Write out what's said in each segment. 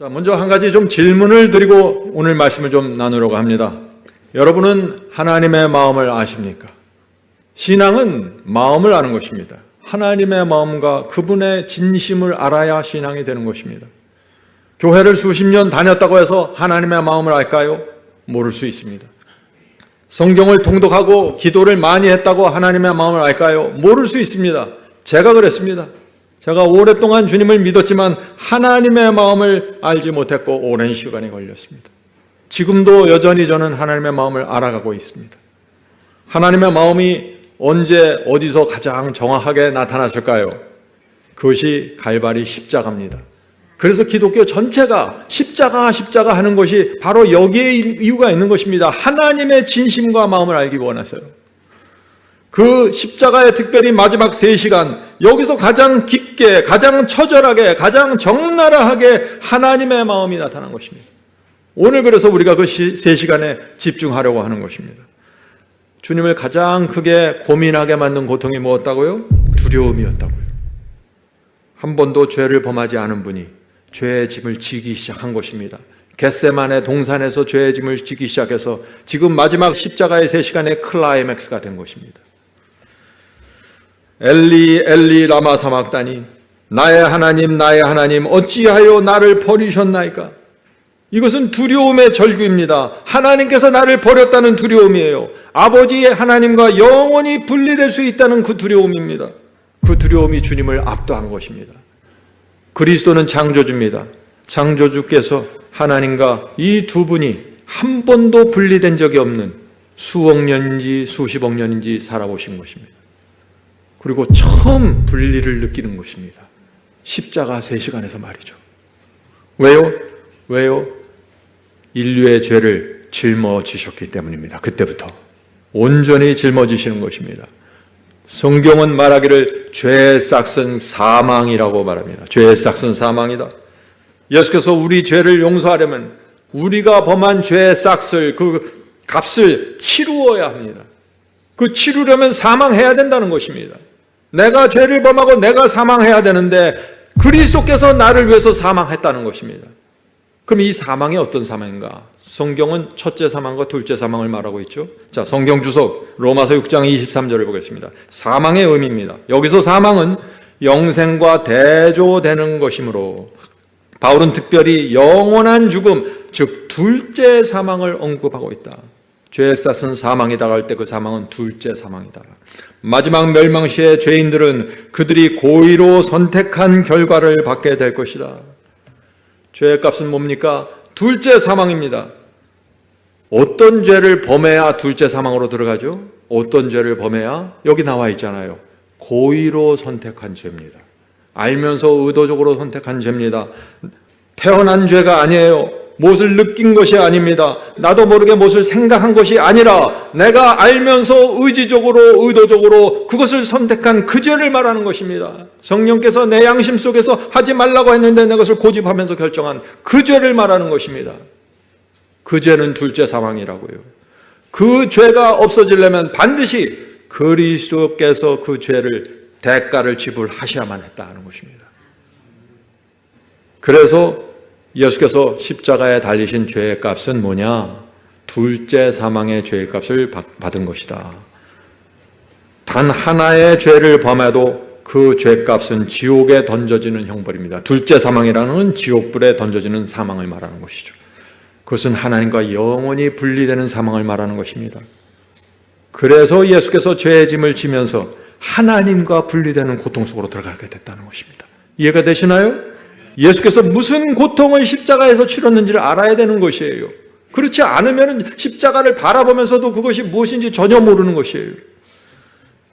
자, 먼저 한 가지 좀 질문을 드리고 오늘 말씀을 좀 나누려고 합니다. 여러분은 하나님의 마음을 아십니까? 신앙은 마음을 아는 것입니다. 하나님의 마음과 그분의 진심을 알아야 신앙이 되는 것입니다. 교회를 수십 년 다녔다고 해서 하나님의 마음을 알까요? 모를 수 있습니다. 성경을 통독하고 기도를 많이 했다고 하나님의 마음을 알까요? 모를 수 있습니다. 제가 그랬습니다. 제가 오랫동안 주님을 믿었지만 하나님의 마음을 알지 못했고 오랜 시간이 걸렸습니다. 지금도 여전히 저는 하나님의 마음을 알아가고 있습니다. 하나님의 마음이 언제 어디서 가장 정확하게 나타났을까요? 그것이 갈바리 십자가입니다. 그래서 기독교 전체가 십자가 하는 것이 바로 여기에 이유가 있는 것입니다. 하나님의 진심과 마음을 알기 원하세요. 그 십자가의 특별히 마지막 3시간, 여기서 가장 깊게, 가장 처절하게, 가장 적나라하게 하나님의 마음이 나타난 것입니다. 오늘 그래서 우리가 그 3시간에 집중하려고 하는 것입니다. 주님을 가장 크게 고민하게 만든 고통이 무엇다고요? 두려움이었다고요. 한 번도 죄를 범하지 않은 분이 죄의 짐을 지기 시작한 것입니다. 겟세마네 동산에서 죄의 짐을 지기 시작해서 지금 마지막 십자가의 3시간의 클라이맥스가 된 것입니다. 엘리 엘리 라마 사막다니, 나의 하나님 어찌하여 나를 버리셨나이까? 이것은 두려움의 절규입니다. 하나님께서 나를 버렸다는 두려움이에요. 아버지의 하나님과 영원히 분리될 수 있다는 그 두려움입니다. 그 두려움이 주님을 압도한 것입니다. 그리스도는 창조주입니다. 창조주께서 하나님과 이 두 분이 한 번도 분리된 적이 없는 수억 년인지 수십억 년인지 살아오신 것입니다. 그리고 처음 분리를 느끼는 것입니다. 십자가 3시간에서 말이죠. 왜요? 인류의 죄를 짊어지셨기 때문입니다. 그때부터 온전히 짊어지시는 것입니다. 성경은 말하기를 죄의 싹은 사망이라고 말합니다. 죄의 싹은 사망이다. 예수께서 우리 죄를 용서하려면 우리가 범한 죄의 싹을, 그 값을 치루어야 합니다. 그 치루려면 사망해야 된다는 것입니다. 내가 죄를 범하고 내가 사망해야 되는데 그리스도께서 나를 위해서 사망했다는 것입니다. 그럼 이 사망이 어떤 사망인가? 성경은 첫째 사망과 둘째 사망을 말하고 있죠. 자, 성경 주석 로마서 6장 23절을 보겠습니다. 사망의 의미입니다. 여기서 사망은 영생과 대조되는 것이므로 바울은 특별히 영원한 죽음, 즉 둘째 사망을 언급하고 있다. 죄의 싹은 사망이다 할 때 그 사망은 둘째 사망이다. 마지막 멸망시에 죄인들은 그들이 고의로 선택한 결과를 받게 될 것이다. 죄의 값은 뭡니까? 둘째 사망입니다. 어떤 죄를 범해야 둘째 사망으로 들어가죠? 어떤 죄를 범해야? 여기 나와 있잖아요. 고의로 선택한 죄입니다. 알면서 의도적으로 선택한 죄입니다. 태어난 죄가 아니에요. 무엇을 느낀 것이 아닙니다. 나도 모르게 무엇을 생각한 것이 아니라 내가 알면서 의지적으로 의도적으로 그것을 선택한 그 죄를 말하는 것입니다. 성령께서 내 양심 속에서 하지 말라고 했는데 내가 그것을 고집하면서 결정한 그 죄를 말하는 것입니다. 그 죄는 둘째 사망이라고요. 그 죄가 없어지려면 반드시 그리스도께서 그 죄를 대가를 지불하셔야만 했다는 것입니다. 그래서 예수께서 십자가에 달리신 죄의 값은 뭐냐? 둘째 사망의 죄의 값을 받은 것이다. 단 하나의 죄를 범해도 그 죄값은 지옥에 던져지는 형벌입니다. 둘째 사망이라는 건 지옥불에 던져지는 사망을 말하는 것이죠. 그것은 하나님과 영원히 분리되는 사망을 말하는 것입니다. 그래서 예수께서 죄의 짐을 지면서 하나님과 분리되는 고통 속으로 들어가게 됐다는 것입니다. 이해가 되시나요? 예수께서 무슨 고통을 십자가에서 치렀는지를 알아야 되는 것이에요. 그렇지 않으면 십자가를 바라보면서도 그것이 무엇인지 전혀 모르는 것이에요.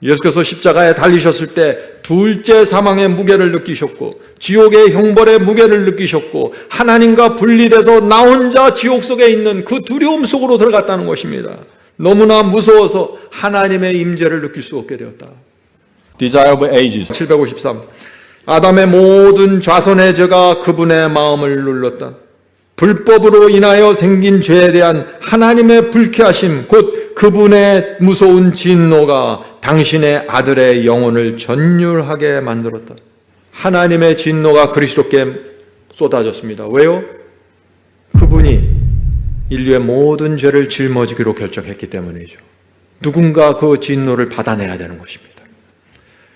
예수께서 십자가에 달리셨을 때 둘째 사망의 무게를 느끼셨고 지옥의 형벌의 무게를 느끼셨고 하나님과 분리돼서 나 혼자 지옥 속에 있는 그 두려움 속으로 들어갔다는 것입니다. 너무나 무서워서 하나님의 임재를 느낄 수 없게 되었다. Desire of Ages 753. 아담의 모든 자손의 죄가 그분의 마음을 눌렀다. 불법으로 인하여 생긴 죄에 대한 하나님의 불쾌하심, 곧 그분의 무서운 진노가 당신의 아들의 영혼을 전율하게 만들었다. 하나님의 진노가 그리스도께 쏟아졌습니다. 왜요? 그분이 인류의 모든 죄를 짊어지기로 결정했기 때문이죠. 누군가 그 진노를 받아내야 되는 것입니다.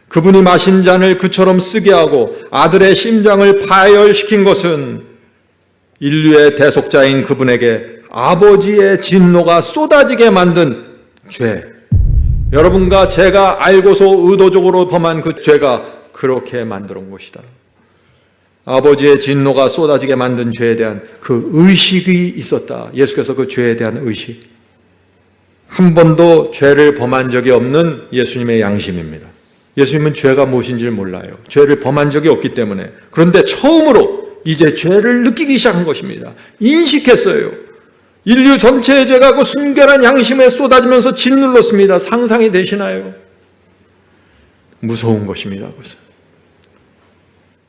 그분이 마신 잔을 그처럼 쓰게 하고 아들의 심장을 파열시킨 것은 인류의 대속자인 그분에게 아버지의 진노가 쏟아지게 만든 죄, 여러분과 제가 알고서 의도적으로 범한 그 죄가 그렇게 만들어 온 것이다. 아버지의 진노가 쏟아지게 만든 죄에 대한 그 의식이 있었다. 예수께서 그 죄에 대한 의식, 한 번도 죄를 범한 적이 없는 예수님의 양심입니다. 예수님은 죄가 무엇인지를 몰라요. 죄를 범한 적이 없기 때문에. 그런데 처음으로 이제 죄를 느끼기 시작한 것입니다. 인식했어요. 인류 전체의 죄가 그 순결한 양심에 쏟아지면서 짓눌렀습니다. 상상이 되시나요? 무서운 것입니다. 그것은.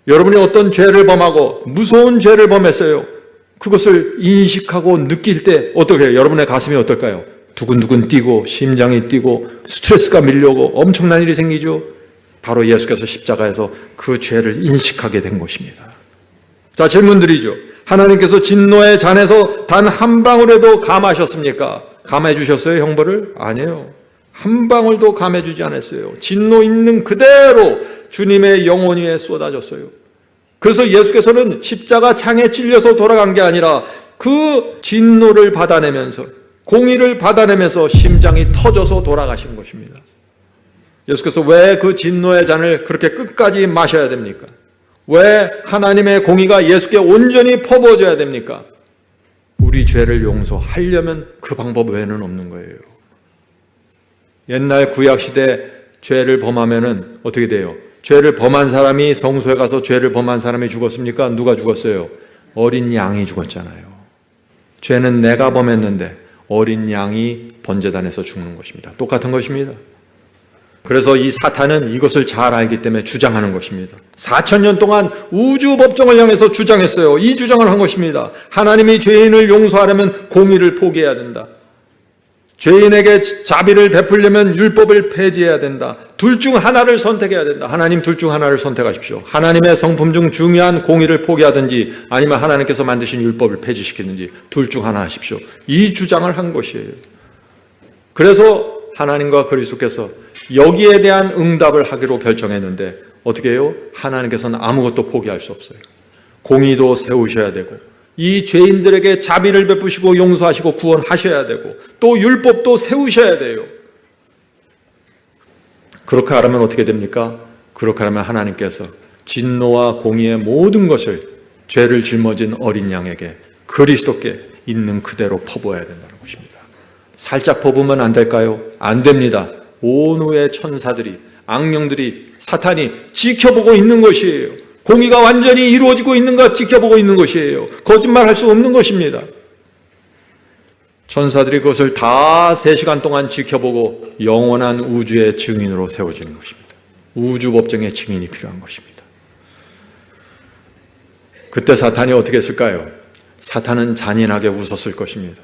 여러분이 어떤 죄를 범하고 무서운 죄를 범했어요. 그것을 인식하고 느낄 때 어떻게 해요? 여러분의 가슴이 어떨까요? 두근두근 뛰고 심장이 뛰고 스트레스가 밀려오고 엄청난 일이 생기죠. 바로 예수께서 십자가에서 그 죄를 인식하게 된 것입니다. 자, 질문 드리죠. 하나님께서 진노의 잔에서 단 한 방울에도 감하셨습니까? 감해 주셨어요, 형벌을? 아니에요. 한 방울도 감해 주지 않았어요. 진노 있는 그대로 주님의 영혼 위에 쏟아졌어요. 그래서 예수께서는 십자가 창에 찔려서 돌아간 게 아니라 그 진노를 받아내면서, 공의를 받아내면서 심장이 터져서 돌아가신 것입니다. 예수께서 왜 그 진노의 잔을 그렇게 끝까지 마셔야 됩니까? 왜 하나님의 공의가 예수께 온전히 퍼부어져야 됩니까? 우리 죄를 용서하려면 그 방법 외에는 없는 거예요. 옛날 구약시대 죄를 범하면은 어떻게 돼요? 죄를 범한 사람이 성소에 가서 죄를 범한 사람이 죽었습니까? 누가 죽었어요? 어린 양이 죽었잖아요. 죄는 내가 범했는데 어린 양이 번제단에서 죽는 것입니다. 똑같은 것입니다. 그래서 이 사탄은 이것을 잘 알기 때문에 주장하는 것입니다. 4,000년 동안 우주 법정을 향해서 주장했어요. 이 주장을 한 것입니다. 하나님이 죄인을 용서하려면 공의를 포기해야 된다. 죄인에게 자비를 베풀려면 율법을 폐지해야 된다. 둘 중 하나를 선택해야 된다. 하나님 둘 중 하나를 선택하십시오. 하나님의 성품 중 중요한 공의를 포기하든지 아니면 하나님께서 만드신 율법을 폐지시키든지 둘 중 하나 하십시오. 이 주장을 한 것이에요. 그래서 하나님과 그리스도께서 여기에 대한 응답을 하기로 결정했는데 어떻게 해요? 하나님께서는 아무것도 포기할 수 없어요. 공의도 세우셔야 되고 이 죄인들에게 자비를 베푸시고 용서하시고 구원하셔야 되고 또 율법도 세우셔야 돼요. 그렇게 하려면 어떻게 됩니까? 그렇게 하면 하나님께서 진노와 공의의 모든 것을 죄를 짊어진 어린 양에게 그리스도께 있는 그대로 퍼부어야 된다는 것입니다. 살짝 퍼부으면 안 될까요? 안 됩니다. 온후의 천사들이, 악령들이, 사탄이 지켜보고 있는 것이에요. 공의가 완전히 이루어지고 있는가 지켜보고 있는 것이에요. 거짓말할 수 없는 것입니다. 천사들이 그것을 다 3시간 동안 지켜보고 영원한 우주의 증인으로 세워지는 것입니다. 우주 법정의 증인이 필요한 것입니다. 그때 사탄이 어떻게 했을까요? 사탄은 잔인하게 웃었을 것입니다.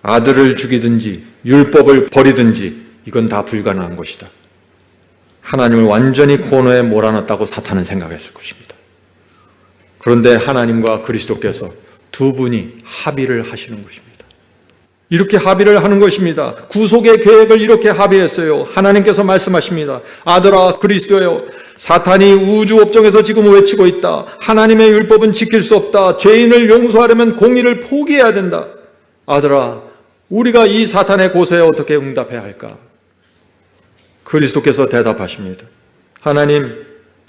아들을 죽이든지 율법을 버리든지 이건 다 불가능한 것이다. 하나님을 완전히 코너에 몰아넣었다고 사탄은 생각했을 것입니다. 그런데 하나님과 그리스도께서 두 분이 합의를 하시는 것입니다. 이렇게 합의를 하는 것입니다. 구속의 계획을 이렇게 합의했어요. 하나님께서 말씀하십니다. 아들아 그리스도여, 사탄이 우주 업정에서 지금 외치고 있다. 하나님의 율법은 지킬 수 없다. 죄인을 용서하려면 공의를 포기해야 된다. 아들아, 우리가 이 사탄의 고소에 어떻게 응답해야 할까? 그리스도께서 대답하십니다. 하나님,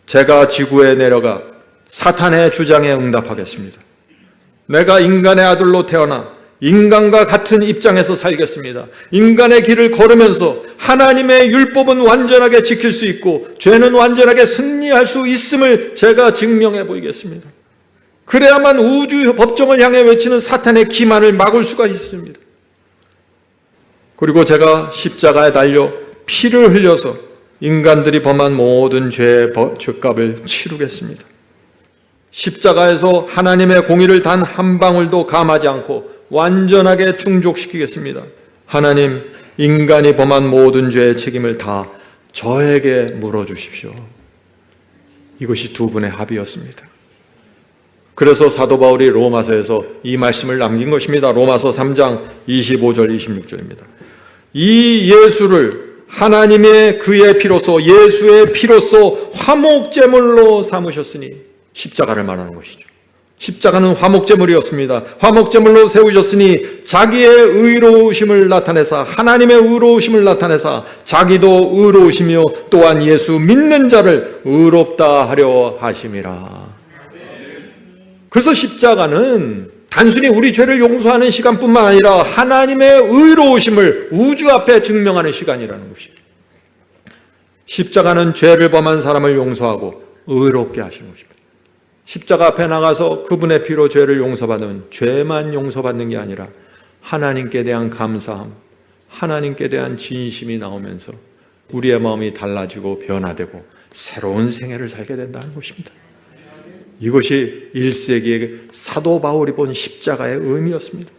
제가 지구에 내려가 사탄의 주장에 응답하겠습니다. 내가 인간의 아들로 태어나 인간과 같은 입장에서 살겠습니다. 인간의 길을 걸으면서 하나님의 율법은 완전하게 지킬 수 있고 죄는 완전하게 승리할 수 있음을 제가 증명해 보이겠습니다. 그래야만 우주 법정을 향해 외치는 사탄의 기만을 막을 수가 있습니다. 그리고 제가 십자가에 달려 피를 흘려서 인간들이 범한 모든 죄의 죄값을 치르겠습니다. 십자가에서 하나님의 공의를 단 한 방울도 감하지 않고 완전하게 충족시키겠습니다. 하나님, 인간이 범한 모든 죄의 책임을 다 저에게 물어주십시오. 이것이 두 분의 합의였습니다. 그래서 사도 바울이 로마서에서 이 말씀을 남긴 것입니다. 로마서 3장 25절 26절입니다. 이 예수를 하나님의 그의 피로써, 예수의 피로써 화목제물로 삼으셨으니, 십자가를 말하는 것이죠. 십자가는 화목제물이었습니다. 화목제물로 세우셨으니 자기의 의로우심을 나타내사, 하나님의 의로우심을 나타내사 자기도 의로우시며 또한 예수 믿는 자를 의롭다 하려 하심이라. 그래서 십자가는 단순히 우리 죄를 용서하는 시간뿐만 아니라 하나님의 의로우심을 우주 앞에 증명하는 시간이라는 것입니다. 십자가는 죄를 범한 사람을 용서하고 의롭게 하시는 것입니다. 십자가 앞에 나가서 그분의 피로 죄를 용서받으면 죄만 용서받는 게 아니라 하나님께 대한 감사함, 하나님께 대한 진심이 나오면서 우리의 마음이 달라지고 변화되고 새로운 생애를 살게 된다는 것입니다. 이것이 1세기의 사도 바울이 본 십자가의 의미였습니다.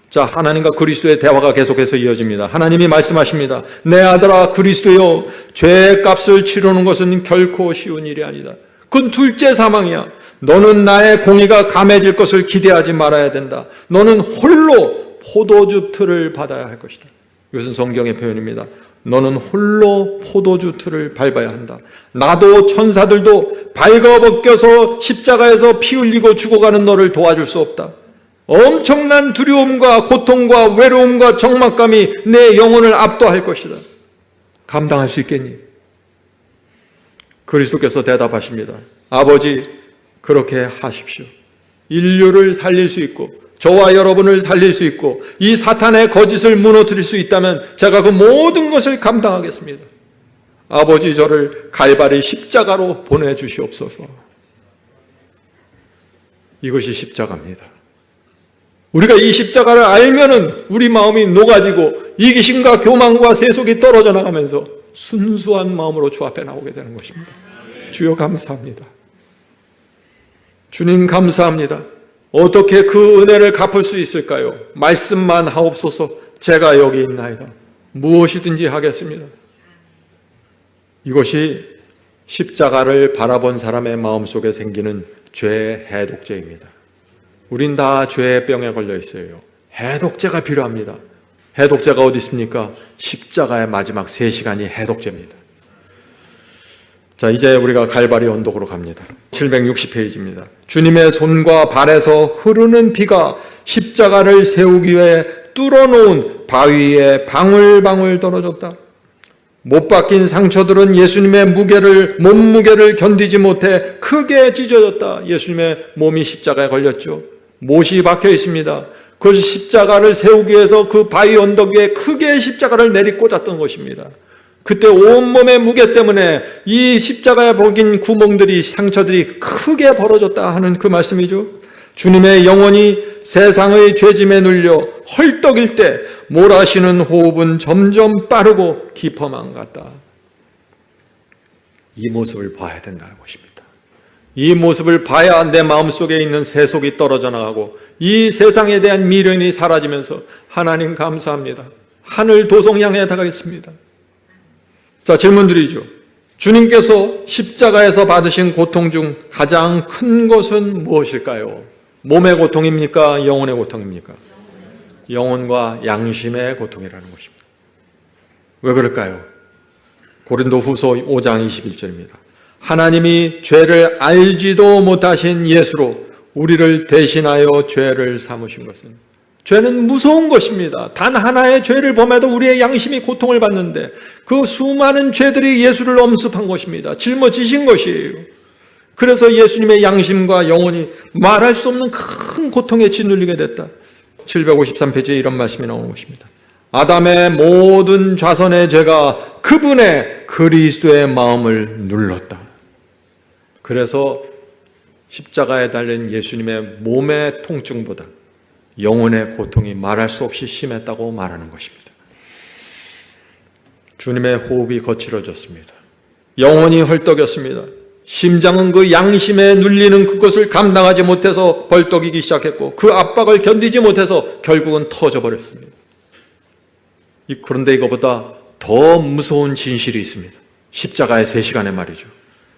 자, 하나님과 그리스도의 대화가 계속해서 이어집니다. 하나님이 말씀하십니다. 내 아들아 그리스도여, 죄의 값을 치르는 것은 결코 쉬운 일이 아니다. 그건 둘째 사망이야. 너는 나의 공의가 감해질 것을 기대하지 말아야 된다. 너는 홀로 포도주 틀을 받아야 할 것이다. 이것은 성경의 표현입니다. 너는 홀로 포도주 틀을 밟아야 한다. 나도 천사들도 발가벗겨서 십자가에서 피 흘리고 죽어가는 너를 도와줄 수 없다. 엄청난 두려움과 고통과 외로움과 적막감이 내 영혼을 압도할 것이다. 감당할 수 있겠니? 그리스도께서 대답하십니다. 아버지, 그렇게 하십시오. 인류를 살릴 수 있고 저와 여러분을 살릴 수 있고 이 사탄의 거짓을 무너뜨릴 수 있다면 제가 그 모든 것을 감당하겠습니다. 아버지, 저를 갈바리 십자가로 보내주시옵소서. 이것이 십자가입니다. 우리가 이 십자가를 알면은 우리 마음이 녹아지고 이기심과 교만과 세속이 떨어져 나가면서 순수한 마음으로 주 앞에 나오게 되는 것입니다. 주여 감사합니다. 주님 감사합니다. 어떻게 그 은혜를 갚을 수 있을까요? 말씀만 하옵소서. 제가 여기 있나이다. 무엇이든지 하겠습니다. 이것이 십자가를 바라본 사람의 마음속에 생기는 죄의 해독제입니다. 우린 다 죄의 병에 걸려 있어요. 해독제가 필요합니다. 해독제가 어디 있습니까? 십자가의 마지막 3시간이 해독제입니다. 자, 이제 우리가 갈바리 언덕으로 갑니다. 760페이지입니다. 주님의 손과 발에서 흐르는 피가 십자가를 세우기 위해 뚫어놓은 바위에 방울방울 떨어졌다. 못 박힌 상처들은 예수님의 몸무게를 견디지 못해 크게 찢어졌다. 예수님의 몸이 십자가에 걸렸죠. 못이 박혀 있습니다. 그 십자가를 세우기 위해서 그 바위 언덕 위에 크게 십자가를 내리꽂았던 것입니다. 그때 온몸의 무게 때문에 이 십자가에 박힌 구멍들이, 상처들이 크게 벌어졌다 하는 그 말씀이죠. 주님의 영혼이 세상의 죄짐에 눌려 헐떡일 때 몰아쉬는 호흡은 점점 빠르고 깊어만 갔다. 이 모습을 봐야 된다는 것입니다. 이 모습을 봐야 내 마음속에 있는 세속이 떨어져 나가고 이 세상에 대한 미련이 사라지면서 하나님 감사합니다. 하늘 도성 향해 나가겠습니다. 자, 질문 드리죠. 주님께서 십자가에서 받으신 고통 중 가장 큰 것은 무엇일까요? 몸의 고통입니까? 영혼의 고통입니까? 영혼과 양심의 고통이라는 것입니다. 왜 그럴까요? 고린도후서 5장 21절입니다. 하나님이 죄를 알지도 못하신 예수로 우리를 대신하여 죄를 삼으신 것은, 죄는 무서운 것입니다. 단 하나의 죄를 범해도 우리의 양심이 고통을 받는데 그 수많은 죄들이 예수를 엄습한 것입니다. 짊어지신 것이에요. 그래서 예수님의 양심과 영혼이 말할 수 없는 큰 고통에 짓눌리게 됐다. 753페이지에 이런 말씀이 나오는 것입니다. 아담의 모든 좌선의 죄가 그분의 그리스도의 마음을 눌렀다. 그래서 십자가에 달린 예수님의 몸의 통증보다 영혼의 고통이 말할 수 없이 심했다고 말하는 것입니다. 주님의 호흡이 거칠어졌습니다. 영혼이 헐떡였습니다. 심장은 그 양심에 눌리는 그것을 감당하지 못해서 벌떡이기 시작했고 그 압박을 견디지 못해서 결국은 터져버렸습니다. 그런데 이거보다 더 무서운 진실이 있습니다. 십자가의 3시간의 말이죠.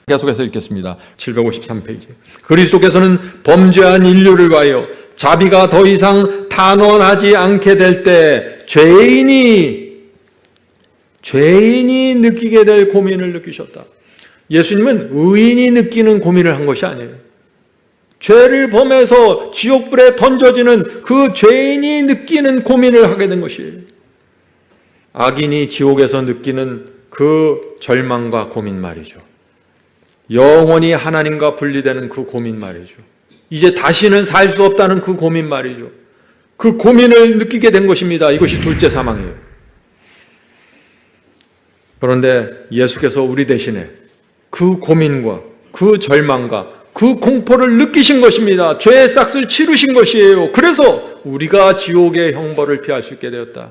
계속해서 읽겠습니다. 753페이지. 그리스도께서는 범죄한 인류를 위하여 자비가 더 이상 탄원하지 않게 될 때 죄인이 느끼게 될 고민을 느끼셨다. 예수님은 의인이 느끼는 고민을 한 것이 아니에요. 죄를 범해서 지옥불에 던져지는 그 죄인이 느끼는 고민을 하게 된 것이에요. 악인이 지옥에서 느끼는 그 절망과 고민 말이죠. 영원히 하나님과 분리되는 그 고민 말이죠. 이제 다시는 살 수 없다는 그 고민 말이죠. 그 고민을 느끼게 된 것입니다. 이것이 둘째 사망이에요. 그런데 예수께서 우리 대신에 그 고민과 그 절망과 그 공포를 느끼신 것입니다. 죄의 싹을 치르신 것이에요. 그래서 우리가 지옥의 형벌을 피할 수 있게 되었다.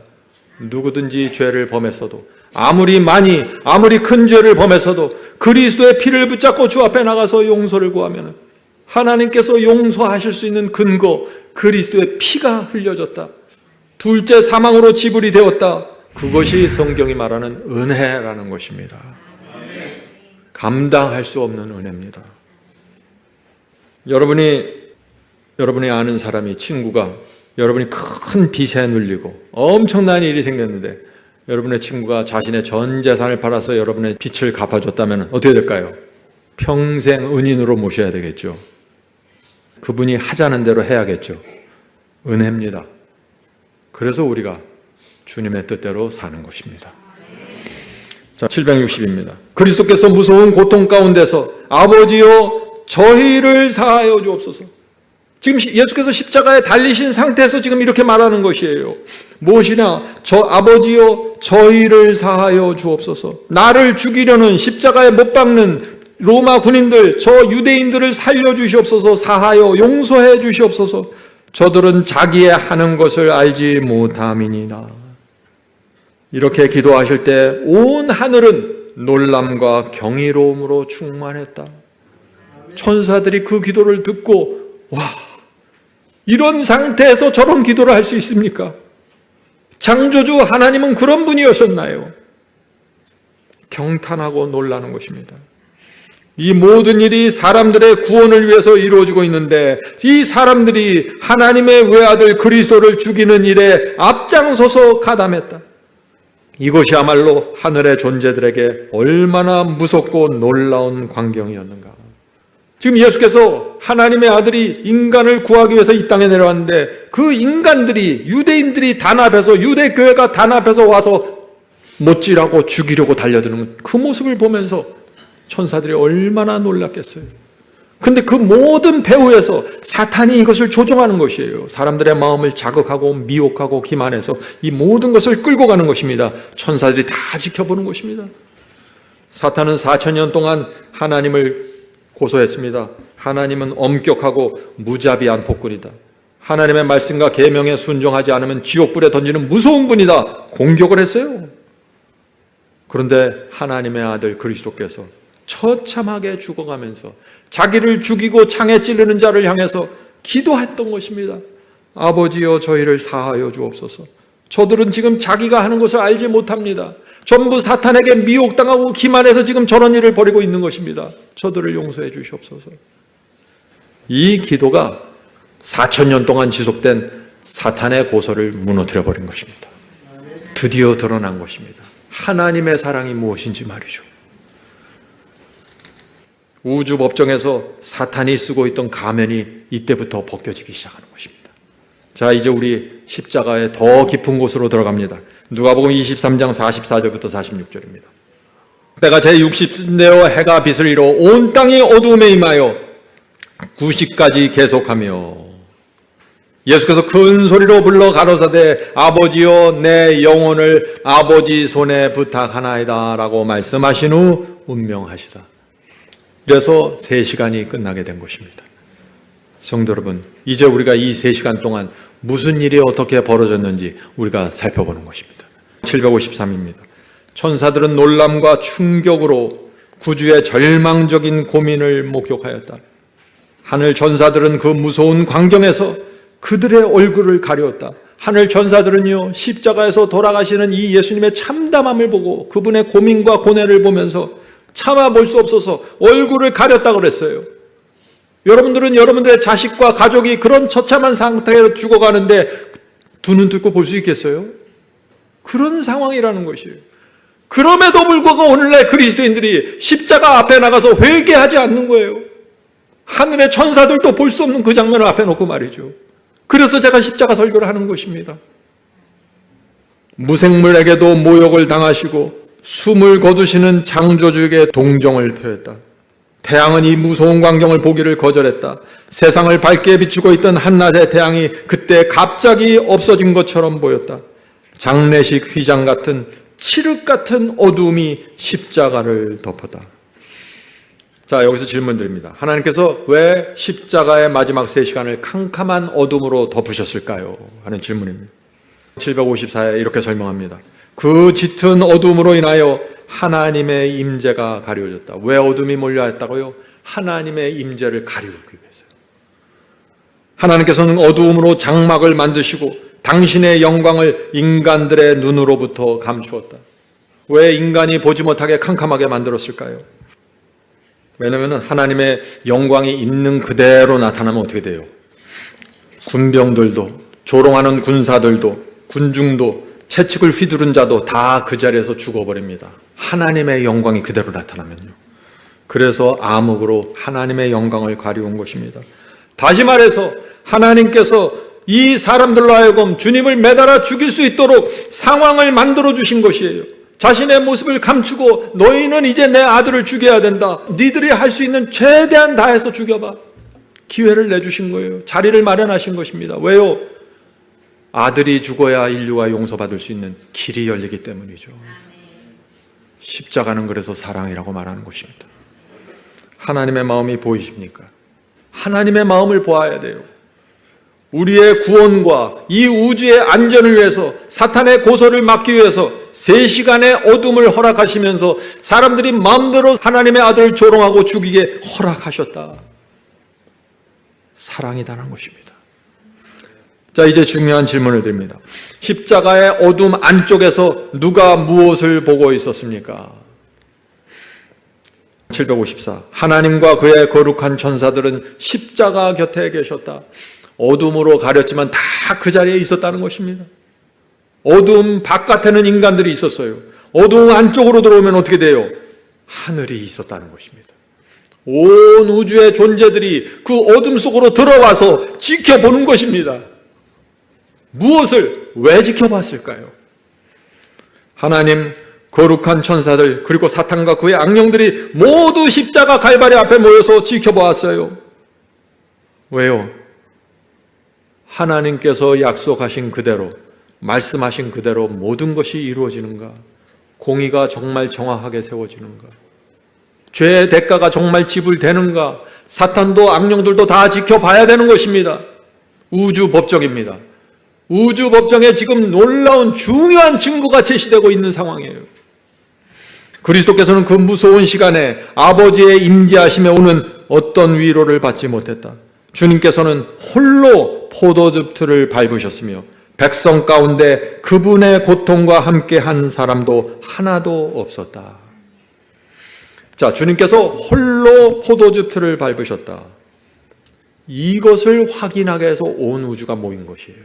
누구든지 죄를 범했어도, 아무리 큰 죄를 범했어도 그리스도의 피를 붙잡고 주 앞에 나가서 용서를 구하면 하나님께서 용서하실 수 있는 근거, 그리스도의 피가 흘려졌다. 둘째 사망으로 지불이 되었다. 그것이 성경이 말하는 은혜라는 것입니다. 감당할 수 없는 은혜입니다. 여러분이 아는 사람이, 친구가 여러분이 큰 빚에 눌리고 엄청난 일이 생겼는데 여러분의 친구가 자신의 전 재산을 팔아서 여러분의 빚을 갚아줬다면 어떻게 될까요? 평생 은인으로 모셔야 되겠죠. 그분이 하자는 대로 해야겠죠. 은혜입니다. 그래서 우리가 주님의 뜻대로 사는 것입니다. 자, 760입니다. 그리스도께서 무서운 고통 가운데서 아버지여 저희를 사하여 주옵소서. 지금 예수께서 십자가에 달리신 상태에서 지금 이렇게 말하는 것이에요. 무엇이냐? 아버지여 저희를 사하여 주옵소서. 나를 죽이려는, 십자가에 못 박는 로마 군인들, 저 유대인들을 살려주시옵소서. 사하여 용서해 주시옵소서. 저들은 자기의 하는 것을 알지 못함이니라. 이렇게 기도하실 때 온 하늘은 놀람과 경이로움으로 충만했다. 천사들이 그 기도를 듣고, 와, 이런 상태에서 저런 기도를 할 수 있습니까? 창조주 하나님은 그런 분이었었나요? 경탄하고 놀라는 것입니다. 이 모든 일이 사람들의 구원을 위해서 이루어지고 있는데 이 사람들이 하나님의 외아들 그리스도를 죽이는 일에 앞장서서 가담했다. 이것이야말로 하늘의 존재들에게 얼마나 무섭고 놀라운 광경이었는가. 지금 예수께서 하나님의 아들이 인간을 구하기 위해서 이 땅에 내려왔는데 그 인간들이, 유대인들이 단합해서, 유대교회가 단합해서 와서 못질하고 죽이려고 달려드는 그 모습을 보면서 천사들이 얼마나 놀랐겠어요. 근데 그 모든 배후에서 사탄이 이것을 조종하는 것이에요. 사람들의 마음을 자극하고 미혹하고 기만해서 이 모든 것을 끌고 가는 것입니다. 천사들이 다 지켜보는 것입니다. 사탄은 4,000년 동안 하나님을 고소했습니다. 하나님은 엄격하고 무자비한 폭군이다. 하나님의 말씀과 계명에 순종하지 않으면 지옥불에 던지는 무서운 분이다. 공격을 했어요. 그런데 하나님의 아들 그리스도께서 처참하게 죽어가면서 자기를 죽이고 창에 찌르는 자를 향해서 기도했던 것입니다. 아버지여 저희를 사하여 주옵소서. 저들은 지금 자기가 하는 것을 알지 못합니다. 전부 사탄에게 미혹당하고 기만해서 지금 저런 일을 벌이고 있는 것입니다. 저들을 용서해 주시옵소서. 이 기도가 4,000년 동안 지속된 사탄의 고소를 무너뜨려 버린 것입니다. 드디어 드러난 것입니다. 하나님의 사랑이 무엇인지 말이죠. 우주 법정에서 사탄이 쓰고 있던 가면이 이때부터 벗겨지기 시작하는 것입니다. 자, 이제 우리 십자가의 더 깊은 곳으로 들어갑니다. 누가복음 23장 44절부터 46절입니다. 때가 제60인데요 해가 빛을 잃어 온 땅이 어두움에 임하여 9시까지 계속하며 예수께서 큰 소리로 불러 가로사대 아버지여 내 영혼을 아버지 손에 부탁하나이다 라고 말씀하신 후 운명하시다. 그래서 3시간이 끝나게 된 것입니다. 성도 여러분, 이제 우리가 이 3시간 동안 무슨 일이 어떻게 벌어졌는지 우리가 살펴보는 것입니다. 753입니다. 천사들은 놀람과 충격으로 구주의 절망적인 고민을 목격하였다. 하늘 천사들은 그 무서운 광경에서 그들의 얼굴을 가렸다. 하늘 천사들은요, 십자가에서 돌아가시는 이 예수님의 참담함을 보고 그분의 고민과 고뇌를 보면서 참아볼 수 없어서 얼굴을 가렸다고 그랬어요. 여러분들은 여러분들의 자식과 가족이 그런 처참한 상태로 죽어가는데 두 눈 뜨고 볼 수 있겠어요? 그런 상황이라는 것이에요. 그럼에도 불구하고 오늘날 그리스도인들이 십자가 앞에 나가서 회개하지 않는 거예요. 하늘의 천사들도 볼 수 없는 그 장면을 앞에 놓고 말이죠. 그래서 제가 십자가 설교를 하는 것입니다. 무생물에게도 모욕을 당하시고 숨을 거두시는 창조주에게 동정을 표했다. 태양은 이 무서운 광경을 보기를 거절했다. 세상을 밝게 비추고 있던 한낮의 태양이 그때 갑자기 없어진 것처럼 보였다. 장례식 휘장 같은 칠흑 같은 어두움이 십자가를 덮었다. 자, 여기서 질문 드립니다. 하나님께서 왜 십자가의 마지막 3시간을 캄캄한 어둠으로 덮으셨을까요? 하는 질문입니다. 754에 이렇게 설명합니다. 그 짙은 어둠으로 인하여 하나님의 임재가 가려졌다. 왜 어둠이 몰려왔다고요? 하나님의 임재를 가리우기 위해서요. 하나님께서는 어두움으로 장막을 만드시고 당신의 영광을 인간들의 눈으로부터 감추었다. 왜 인간이 보지 못하게 캄캄하게 만들었을까요? 왜냐하면 하나님의 영광이 있는 그대로 나타나면 어떻게 돼요? 군병들도, 조롱하는 군사들도, 군중도, 채찍을 휘두른 자도 다 그 자리에서 죽어버립니다. 하나님의 영광이 그대로 나타나면요. 그래서 암흑으로 하나님의 영광을 가리운 것입니다. 다시 말해서 하나님께서 이 사람들로 하여금 주님을 매달아 죽일 수 있도록 상황을 만들어 주신 것이에요. 자신의 모습을 감추고 너희는 이제 내 아들을 죽여야 된다. 니들이 할 수 있는 최대한 다해서 죽여봐. 기회를 내주신 거예요. 자리를 마련하신 것입니다. 왜요? 아들이 죽어야 인류가 용서받을 수 있는 길이 열리기 때문이죠. 십자가는 그래서 사랑이라고 말하는 것입니다. 하나님의 마음이 보이십니까? 하나님의 마음을 보아야 돼요. 우리의 구원과 이 우주의 안전을 위해서 사탄의 고소를 막기 위해서 3시간의 어둠을 허락하시면서 사람들이 마음대로 하나님의 아들을 조롱하고 죽이게 허락하셨다. 사랑이다라는 것입니다. 자, 이제 중요한 질문을 드립니다. 십자가의 어둠 안쪽에서 누가 무엇을 보고 있었습니까? 754. 하나님과 그의 거룩한 천사들은 십자가 곁에 계셨다. 어둠으로 가렸지만 다 그 자리에 있었다는 것입니다. 어둠 바깥에는 인간들이 있었어요. 어둠 안쪽으로 들어오면 어떻게 돼요? 하늘이 있었다는 것입니다. 온 우주의 존재들이 그 어둠 속으로 들어와서 지켜보는 것입니다. 무엇을 왜 지켜봤을까요? 하나님, 거룩한 천사들, 그리고 사탄과 그의 악령들이 모두 십자가 갈바리 앞에 모여서 지켜보았어요. 왜요? 하나님께서 약속하신 그대로, 말씀하신 그대로 모든 것이 이루어지는가? 공의가 정말 정확하게 세워지는가? 죄의 대가가 정말 지불되는가? 사탄도 악령들도 다 지켜봐야 되는 것입니다. 우주 법정입니다. 우주 법정에 지금 놀라운 중요한 증거가 제시되고 있는 상황이에요. 그리스도께서는 그 무서운 시간에 아버지의 임재하심에 오는 어떤 위로를 받지 못했다. 주님께서는 홀로 포도즙 틀을 밟으셨으며 백성 가운데 그분의 고통과 함께 한 사람도 하나도 없었다. 자, 주님께서 홀로 포도즙 틀을 밟으셨다. 이것을 확인하게 해서 온 우주가 모인 것이에요.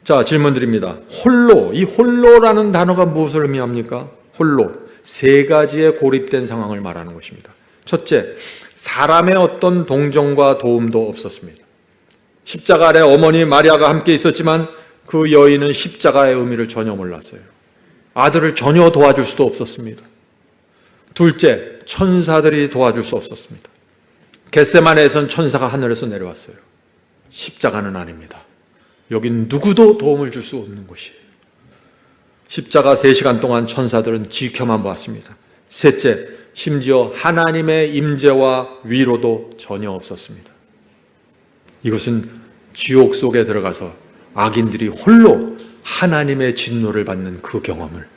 자, 질문 드립니다. 홀로, 이 홀로라는 단어가 무엇을 의미합니까? 홀로, 3가지의 고립된 상황을 말하는 것입니다. 첫째, 사람의 어떤 동정과 도움도 없었습니다. 십자가 아래 어머니 마리아가 함께 있었지만 그 여인은 십자가의 의미를 전혀 몰랐어요. 아들을 전혀 도와줄 수도 없었습니다. 둘째, 천사들이 도와줄 수 없었습니다. 겟세마네에선 천사가 하늘에서 내려왔어요. 십자가는 아닙니다. 여긴 누구도 도움을 줄 수 없는 곳이에요. 십자가 3시간 동안 천사들은 지켜만 보았습니다. 셋째, 심지어 하나님의 임재와 위로도 전혀 없었습니다. 이것은 지옥 속에 들어가서 악인들이 홀로 하나님의 진노를 받는 그 경험을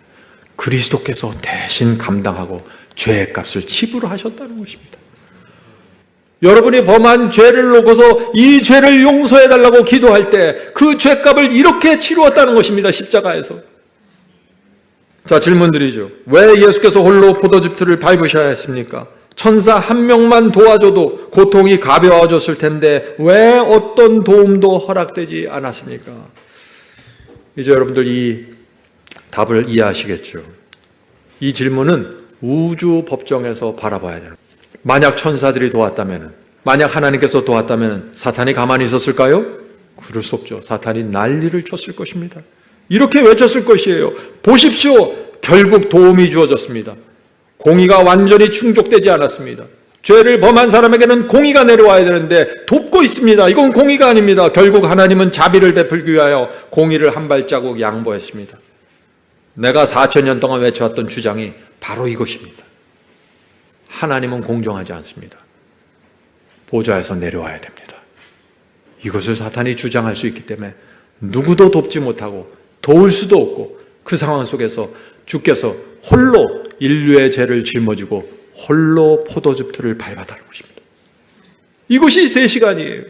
그리스도께서 대신 감당하고 죄의 값을 지불하셨다는 것입니다. 여러분이 범한 죄를 놓고서 이 죄를 용서해달라고 기도할 때 그 죄값을 이렇게 치루었다는 것입니다. 십자가에서. 자, 질문드리죠. 왜 예수께서 홀로 포도즙틀을 밟으셔야 했습니까? 천사 한 명만 도와줘도 고통이 가벼워졌을 텐데 왜 어떤 도움도 허락되지 않았습니까? 이제 여러분들 이 답을 이해하시겠죠. 이 질문은 우주 법정에서 바라봐야 돼요. 만약 천사들이 도왔다면, 만약 하나님께서 도왔다면 사탄이 가만히 있었을까요? 그럴 수 없죠. 사탄이 난리를 쳤을 것입니다. 이렇게 외쳤을 것이에요. 보십시오. 결국 도움이 주어졌습니다. 공의가 완전히 충족되지 않았습니다. 죄를 범한 사람에게는 공의가 내려와야 되는데 돕고 있습니다. 이건 공의가 아닙니다. 결국 하나님은 자비를 베풀기 위하여 공의를 한 발자국 양보했습니다. 내가 4000년 동안 외쳐왔던 주장이 바로 이것입니다. 하나님은 공정하지 않습니다. 보좌에서 내려와야 됩니다. 이것을 사탄이 주장할 수 있기 때문에 누구도 돕지 못하고 도울 수도 없고 그 상황 속에서 주께서 홀로 인류의 죄를 짊어지고 홀로 포도즙틀을 밟아다는 것입니다. 이것이 3시간이에요.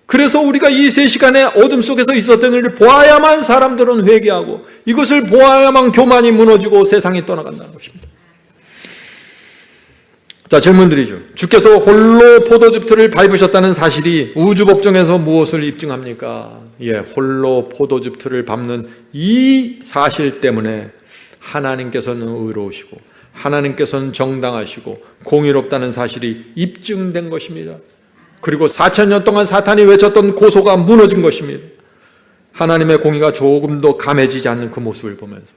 그래서 우리가 이 3시간의 어둠 속에서 있었던 일을 보아야만 사람들은 회개하고 이것을 보아야만 교만이 무너지고 세상이 떠나간다는 것입니다. 자, 질문드리죠. 주께서 홀로 포도즙틀을 밟으셨다는 사실이 우주법정에서 무엇을 입증합니까? 홀로 포도즙틀을 밟는 이 사실 때문에 하나님께서는 의로우시고 하나님께서는 정당하시고 공의롭다는 사실이 입증된 것입니다. 그리고 4000년 동안 사탄이 외쳤던 고소가 무너진 것입니다. 하나님의 공의가 조금도 감해지지 않는 그 모습을 보면서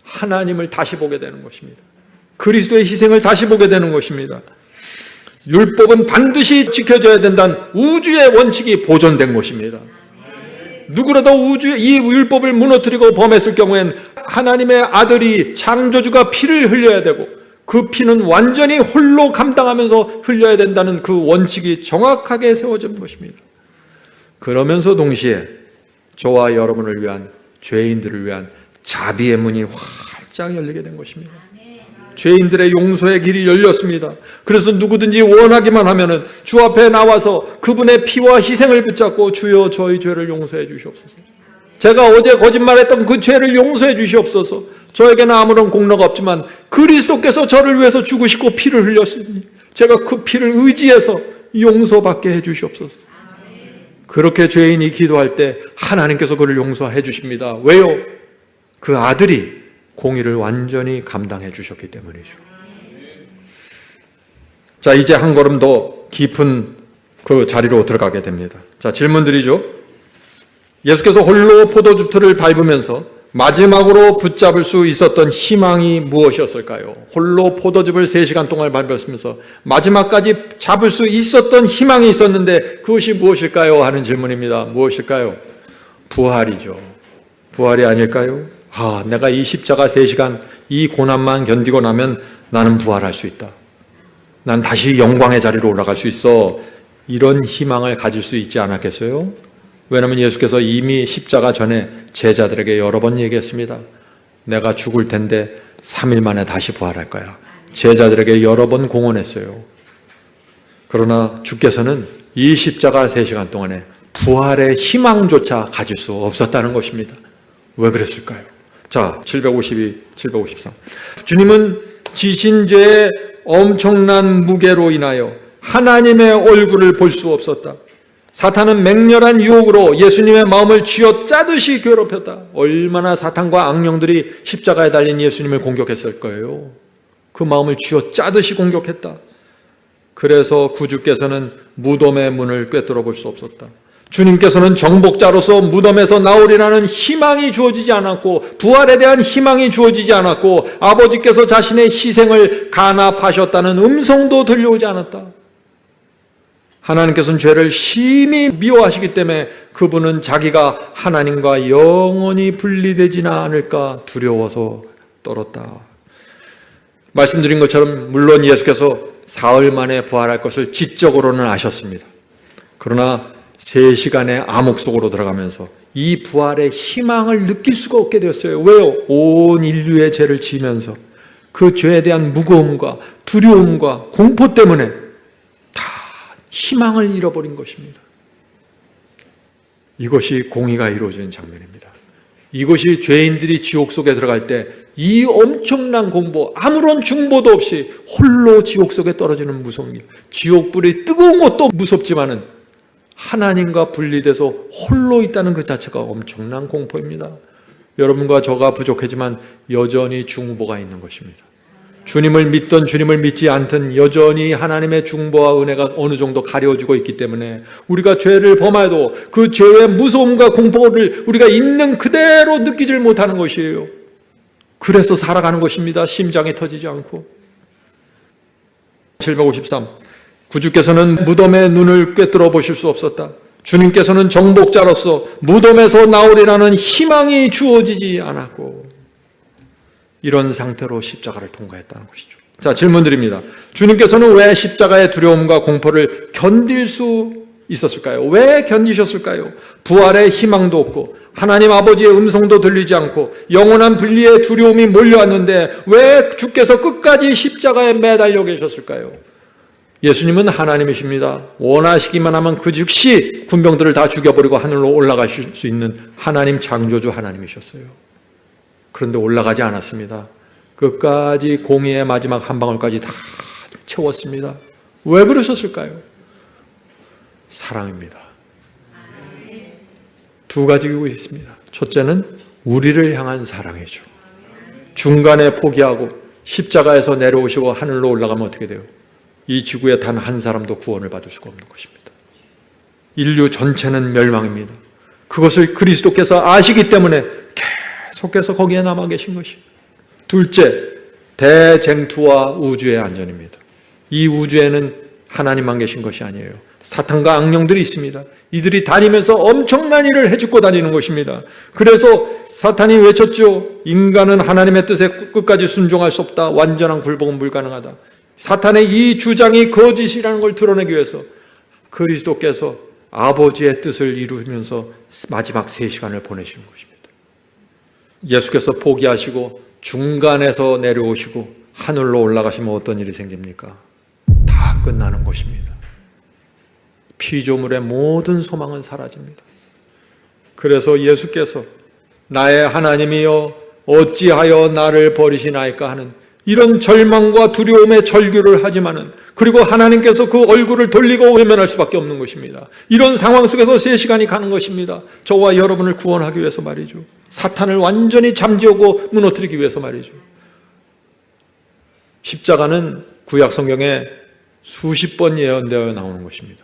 하나님을 다시 보게 되는 것입니다. 그리스도의 희생을 다시 보게 되는 것입니다. 율법은 반드시 지켜져야 된다는 우주의 원칙이 보존된 것입니다. 누구라도 이 율법을 무너뜨리고 범했을 경우엔 하나님의 아들이 창조주가 피를 흘려야 되고 그 피는 완전히 홀로 감당하면서 흘려야 된다는 그 원칙이 정확하게 세워진 것입니다. 그러면서 동시에 저와 여러분을 위한, 죄인들을 위한 자비의 문이 활짝 열리게 된 것입니다. 죄인들의 용서의 길이 열렸습니다. 그래서 누구든지 원하기만 하면은 주 앞에 나와서 그분의 피와 희생을 붙잡고 주여 저희 죄를 용서해 주시옵소서. 제가 어제 거짓말했던 그 죄를 용서해 주시옵소서. 저에게는 아무런 공로가 없지만 그리스도께서 저를 위해서 죽으시고 피를 흘렸으니 제가 그 피를 의지해서 용서받게 해 주시옵소서. 그렇게 죄인이 기도할 때 하나님께서 그를 용서해 주십니다. 왜요? 그 아들이 공의를 완전히 감당해 주셨기 때문이죠. 자, 이제 한 걸음 더 깊은 그 자리로 들어가게 됩니다. 자, 질문드리죠. 예수께서 홀로 포도즙틀을 밟으면서 마지막으로 붙잡을 수 있었던 희망이 무엇이었을까요? 홀로 포도즙을 3시간 동안 밟았으면서 마지막까지 잡을 수 있었던 희망이 있었는데 그것이 무엇일까요? 하는 질문입니다. 무엇일까요? 부활이죠. 부활이 아닐까요? 내가 이 십자가 3시간 이 고난만 견디고 나면 나는 부활할 수 있다. 난 다시 영광의 자리로 올라갈 수 있어. 이런 희망을 가질 수 있지 않았겠어요? 왜냐하면 예수께서 이미 십자가 전에 제자들에게 여러 번 얘기했습니다. 내가 죽을 텐데 3일 만에 다시 부활할 거야. 제자들에게 여러 번 공언했어요. 그러나 주께서는 이 십자가 3시간 동안에 부활의 희망조차 가질 수 없었다는 것입니다. 왜 그랬을까요? 자, 752, 753. 주님은 지신 죄의 엄청난 무게로 인하여 하나님의 얼굴을 볼 수 없었다. 사탄은 맹렬한 유혹으로 예수님의 마음을 쥐어짜듯이 괴롭혔다. 얼마나 사탄과 악령들이 십자가에 달린 예수님을 공격했을 거예요. 그 마음을 쥐어짜듯이 공격했다. 그래서 구주께서는 무덤의 문을 꿰뚫어 볼 수 없었다. 주님께서는 정복자로서 무덤에서 나오리라는 희망이 주어지지 않았고 부활에 대한 희망이 주어지지 않았고 아버지께서 자신의 희생을 간합하셨다는 음성도 들려오지 않았다. 하나님께서는 죄를 심히 미워하시기 때문에 그분은 자기가 하나님과 영원히 분리되지는 않을까 두려워서 떨었다. 말씀드린 것처럼 물론 예수께서 사흘 만에 부활할 것을 지적으로는 아셨습니다. 그러나 3시간의 암흑 속으로 들어가면서 이 부활의 희망을 느낄 수가 없게 되었어요. 왜요? 온 인류의 죄를 지면서 그 죄에 대한 무거움과 두려움과 공포 때문에 다 희망을 잃어버린 것입니다. 이것이 공의가 이루어지는 장면입니다. 이것이 죄인들이 지옥 속에 들어갈 때 이 엄청난 공포, 아무런 중보도 없이 홀로 지옥 속에 떨어지는 무서운 길. 지옥불이 뜨거운 것도 무섭지만은 하나님과 분리돼서 홀로 있다는 그 자체가 엄청난 공포입니다. 여러분과 저가 부족하지만 여전히 중보가 있는 것입니다. 주님을 믿던 주님을 믿지 않던 여전히 하나님의 중보와 은혜가 어느 정도 가려지고 있기 때문에 우리가 죄를 범해도 그 죄의 무서움과 공포를 우리가 있는 그대로 느끼질 못하는 것이에요. 그래서 살아가는 것입니다. 심장이 터지지 않고. 753. 구주께서는 무덤의 눈을 꿰뚫어 보실 수 없었다. 주님께서는 정복자로서 무덤에서 나오리라는 희망이 주어지지 않았고, 이런 상태로 십자가를 통과했다는 것이죠. 자, 질문 드립니다. 주님께서는 왜 십자가의 두려움과 공포를 견딜 수 있었을까요? 왜 견디셨을까요? 부활의 희망도 없고 하나님 아버지의 음성도 들리지 않고 영원한 분리의 두려움이 몰려왔는데 왜 주께서 끝까지 십자가에 매달려 계셨을까요? 예수님은 하나님이십니다. 원하시기만 하면 그 즉시 군병들을 다 죽여버리고 하늘로 올라가실 수 있는 하나님 창조주 하나님이셨어요. 그런데 올라가지 않았습니다. 끝까지 공의의 마지막 한 방울까지 다 채웠습니다. 왜 그러셨을까요? 사랑입니다. 두 가지 이유가 있습니다. 첫째는 우리를 향한 사랑이죠. 중간에 포기하고 십자가에서 내려오시고 하늘로 올라가면 어떻게 돼요? 이 지구에 단 한 사람도 구원을 받을 수가 없는 것입니다. 인류 전체는 멸망입니다. 그것을 그리스도께서 아시기 때문에 계속해서 거기에 남아 계신 것이에요. 둘째, 대쟁투와 우주의 안전입니다. 이 우주에는 하나님만 계신 것이 아니에요. 사탄과 악령들이 있습니다. 이들이 다니면서 엄청난 일을 해주고 다니는 것입니다. 그래서 사탄이 외쳤죠. 인간은 하나님의 뜻에 끝까지 순종할 수 없다. 완전한 굴복은 불가능하다. 사탄의 이 주장이 거짓이라는 걸 드러내기 위해서 그리스도께서 아버지의 뜻을 이루면서 마지막 3시간을 보내시는 것입니다. 예수께서 포기하시고 중간에서 내려오시고 하늘로 올라가시면 어떤 일이 생깁니까? 다 끝나는 것입니다. 피조물의 모든 소망은 사라집니다. 그래서 예수께서 나의 하나님이여 어찌하여 나를 버리시나이까 하는 이런 절망과 두려움의 절규를 하지만은, 그리고 하나님께서 그 얼굴을 돌리고 외면할 수밖에 없는 것입니다. 이런 상황 속에서 3시간이 가는 것입니다. 저와 여러분을 구원하기 위해서 말이죠. 사탄을 완전히 잠재우고 무너뜨리기 위해서 말이죠. 십자가는 구약 성경에 수십 번 예언되어 나오는 것입니다.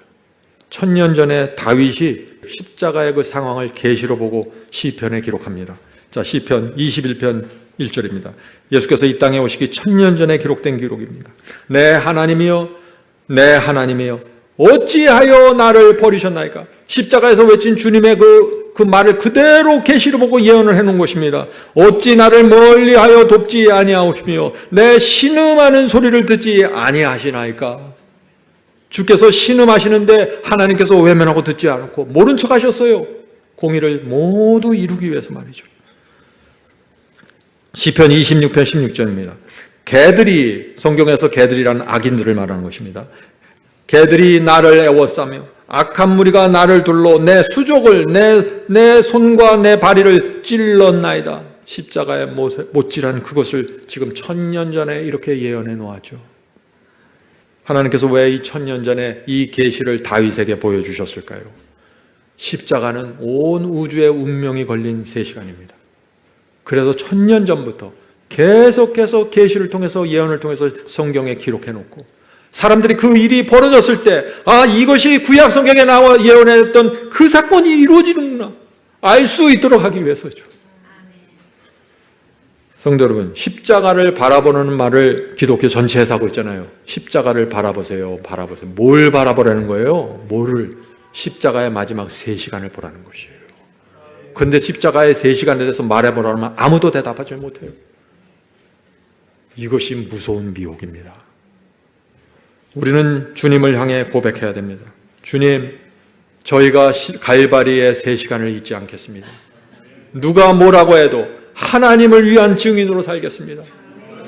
1000년 전에 다윗이 십자가의 그 상황을 계시로 보고 시편에 기록합니다. 자, 시편 21편 1절입니다. 예수께서 이 땅에 오시기 1000년 전에 기록된 기록입니다. 내 하나님이여, 내 하나님이여, 어찌하여 나를 버리셨나이까? 십자가에서 외친 주님의 그 말을 그대로 계시로 보고 예언을 해놓은 것입니다. 어찌 나를 멀리하여 돕지 아니하시며 내 신음하는 소리를 듣지 아니하시나이까? 주께서 신음하시는데 하나님께서 외면하고 듣지 않고 모른 척 하셨어요. 공의를 모두 이루기 위해서 말이죠. 시편 26편 16절입니다. 개들이, 성경에서 개들이라는 악인들을 말하는 것입니다. 개들이 나를 애워싸며 악한 무리가 나를 둘러 내 수족을 내 손과 내 바리를 찔렀나이다. 십자가에 못질한 그것을 지금 1000년 전에 이렇게 예언해 놓았죠. 하나님께서 왜 이 1000년 전에 이 계시를 다윗에게 보여주셨을까요? 십자가는 온 우주의 운명이 걸린 3시간입니다. 그래서 1000년 전부터 계속해서 계시를 통해서 예언을 통해서 성경에 기록해 놓고 사람들이 그 일이 벌어졌을 때 이것이 구약 성경에 나와 예언했던 그 사건이 이루어지는구나 알 수 있도록 하기 위해서죠. 성도 여러분, 십자가를 바라보는 말을 기독교 전체에서 하고 있잖아요. 십자가를 바라보세요. 바라보세요. 뭘 바라보라는 거예요? 뭐를? 십자가의 마지막 3시간을 보라는 것이에요. 그런데 십자가의 3시간에 대해서 말해보라면 아무도 대답하지 못해요. 이것이 무서운 미혹입니다. 우리는 주님을 향해 고백해야 됩니다. 주님, 저희가 갈바리의 3시간을 잊지 않겠습니다. 누가 뭐라고 해도 하나님을 위한 증인으로 살겠습니다.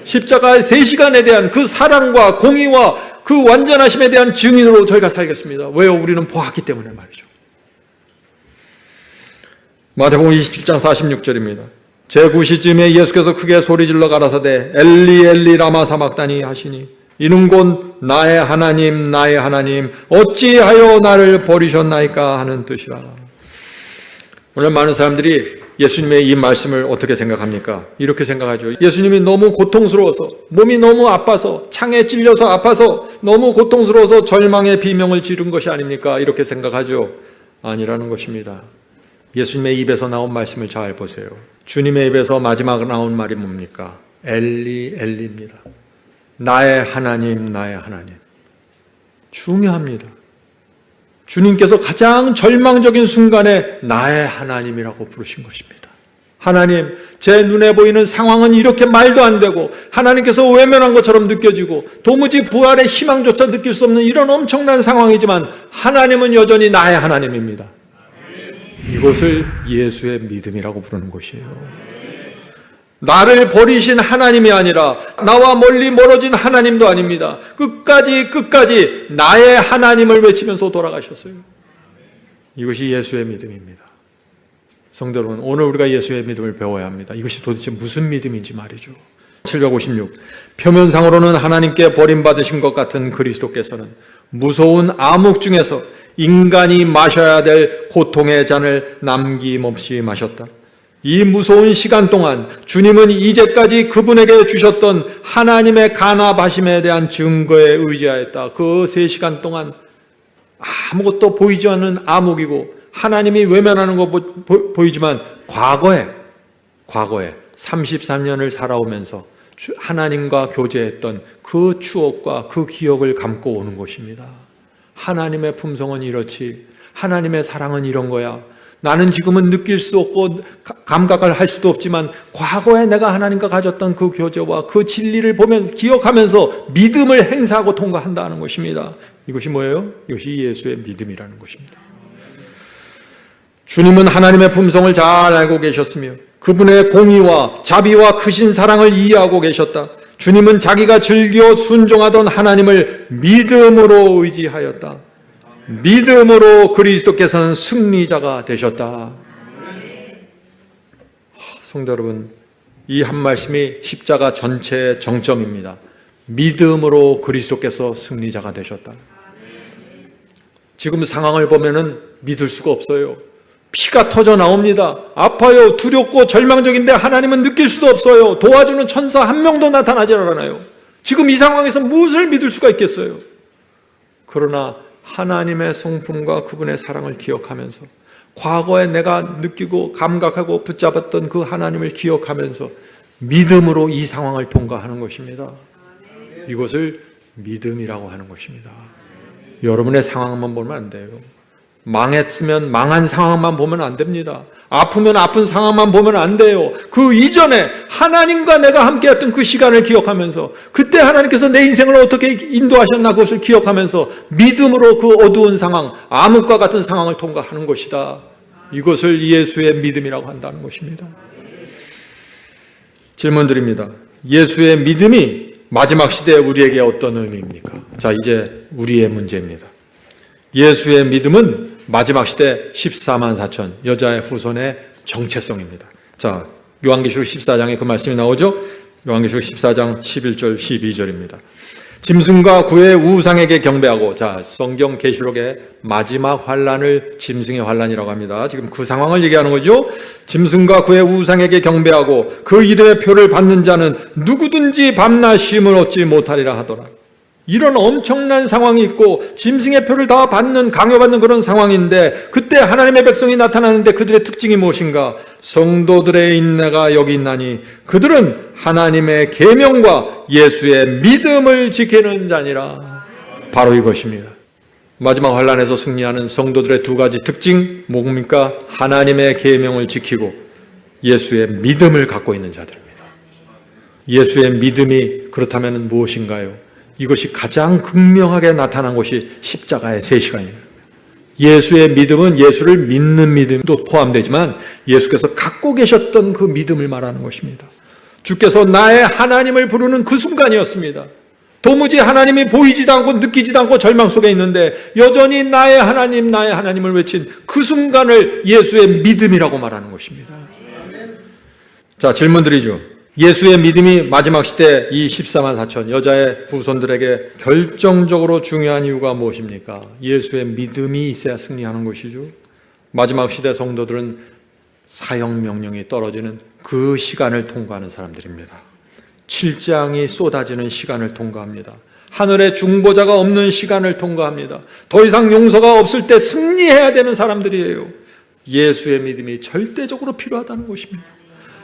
십자가의 3시간에 대한 그 사랑과 공의와 그 완전하심에 대한 증인으로 저희가 살겠습니다. 왜요? 우리는 보았기 때문에 말이죠. 마태복음 27장 46절입니다. 제9시쯤에 예수께서 크게 소리질러 가라사대 엘리 엘리 라마 사막다니 하시니 이는 곧 나의 하나님 나의 하나님 어찌하여 나를 버리셨나이까 하는 뜻이라. 오늘 많은 사람들이 예수님의 이 말씀을 어떻게 생각합니까? 이렇게 생각하죠. 예수님이 너무 고통스러워서, 몸이 너무 아파서, 창에 찔려서 아파서, 너무 고통스러워서 절망의 비명을 지른 것이 아닙니까? 이렇게 생각하죠. 아니라는 것입니다. 예수님의 입에서 나온 말씀을 잘 보세요. 주님의 입에서 마지막 나온 말이 뭡니까? 엘리 엘리입니다. 나의 하나님 나의 하나님. 중요합니다. 주님께서 가장 절망적인 순간에 나의 하나님이라고 부르신 것입니다. 하나님, 제 눈에 보이는 상황은 이렇게 말도 안 되고 하나님께서 외면한 것처럼 느껴지고 도무지 부활의 희망조차 느낄 수 없는 이런 엄청난 상황이지만 하나님은 여전히 나의 하나님입니다. 이것을 예수의 믿음이라고 부르는 것이에요. 나를 버리신 하나님이 아니라 나와 멀리 멀어진 하나님도 아닙니다. 끝까지 나의 하나님을 외치면서 돌아가셨어요. 이것이 예수의 믿음입니다. 성도 여러분, 오늘 우리가 예수의 믿음을 배워야 합니다. 이것이 도대체 무슨 믿음인지 말이죠. 756. 표면상으로는 하나님께 버림받으신 것 같은 그리스도께서는 무서운 암흑 중에서 인간이 마셔야 될 고통의 잔을 남김없이 마셨다. 이 무서운 시간 동안 주님은 이제까지 그분에게 주셨던 하나님의 간합하심에 대한 증거에 의지하였다. 그 3시간 동안 아무것도 보이지 않는 암흑이고 하나님이 외면하는 거 보이지만 과거에 33년을 살아오면서 하나님과 교제했던 그 추억과 그 기억을 감고 오는 것입니다. 하나님의 품성은 이렇지, 하나님의 사랑은 이런 거야. 나는 지금은 느낄 수 없고 감각을 할 수도 없지만 과거에 내가 하나님과 가졌던 그 교제와 그 진리를 보면서 기억하면서 믿음을 행사하고 통과한다는 것입니다. 이것이 뭐예요? 이것이 예수의 믿음이라는 것입니다. 주님은 하나님의 품성을 잘 알고 계셨으며 그분의 공의와 자비와 크신 사랑을 이해하고 계셨다. 주님은 자기가 즐겨 순종하던 하나님을 믿음으로 의지하였다. 믿음으로 그리스도께서는 승리자가 되셨다. 성도 여러분, 이 한 말씀이 십자가 전체의 정점입니다. 믿음으로 그리스도께서 승리자가 되셨다. 지금 상황을 보면은 믿을 수가 없어요. 피가 터져 나옵니다. 아파요. 두렵고 절망적인데 하나님은 느낄 수도 없어요. 도와주는 천사 한 명도 나타나지 않아요. 지금 이 상황에서 무엇을 믿을 수가 있겠어요? 그러나 하나님의 성품과 그분의 사랑을 기억하면서 과거에 내가 느끼고 감각하고 붙잡았던 그 하나님을 기억하면서 믿음으로 이 상황을 통과하는 것입니다. 이것을 믿음이라고 하는 것입니다. 여러분의 상황만 보면 안 돼요. 망했으면 망한 상황만 보면 안 됩니다. 아프면 아픈 상황만 보면 안 돼요. 그 이전에 하나님과 내가 함께했던 그 시간을 기억하면서 그때 하나님께서 내 인생을 어떻게 인도하셨나 그것을 기억하면서 믿음으로 그 어두운 상황, 암흑과 같은 상황을 통과하는 것이다. 이것을 예수의 믿음이라고 한다는 것입니다. 질문 드립니다. 예수의 믿음이 마지막 시대에 우리에게 어떤 의미입니까? 자, 이제 우리의 문제입니다. 예수의 믿음은 마지막 시대 14만 4천 여자의 후손의 정체성입니다. 자, 요한계시록 14장에 그 말씀이 나오죠. 요한계시록 14장 11절 12절입니다. 짐승과 그의 우상에게 경배하고, 자, 성경 계시록의 마지막 환란을 짐승의 환란이라고 합니다. 지금 그 상황을 얘기하는 거죠. 짐승과 그의 우상에게 경배하고 그 이름의 표를 받는 자는 누구든지 밤낮 쉼을 얻지 못하리라 하더라. 이런 엄청난 상황이 있고 짐승의 표를 다 받는, 강요받는 그런 상황인데 그때 하나님의 백성이 나타나는데 그들의 특징이 무엇인가? 성도들의 인내가 여기 있나니 그들은 하나님의 계명과 예수의 믿음을 지키는 자니라. 바로 이것입니다. 마지막 환란에서 승리하는 성도들의 두 가지 특징 뭡니까? 하나님의 계명을 지키고 예수의 믿음을 갖고 있는 자들입니다. 예수의 믿음이 그렇다면 무엇인가요? 이것이 가장 극명하게 나타난 것이 십자가의 3시간이에요. 예수의 믿음은 예수를 믿는 믿음도 포함되지만 예수께서 갖고 계셨던 그 믿음을 말하는 것입니다. 주께서 나의 하나님을 부르는 그 순간이었습니다. 도무지 하나님이 보이지도 않고 느끼지도 않고 절망 속에 있는데 여전히 나의 하나님, 나의 하나님을 외친 그 순간을 예수의 믿음이라고 말하는 것입니다. 자, 질문 드리죠. 예수의 믿음이 마지막 시대 이 14만 4천 여자의 후손들에게 결정적으로 중요한 이유가 무엇입니까? 예수의 믿음이 있어야 승리하는 것이죠. 마지막 시대 성도들은 사형 명령이 떨어지는 그 시간을 통과하는 사람들입니다. 7장이 쏟아지는 시간을 통과합니다. 하늘에 중보자가 없는 시간을 통과합니다. 더 이상 용서가 없을 때 승리해야 되는 사람들이에요. 예수의 믿음이 절대적으로 필요하다는 것입니다.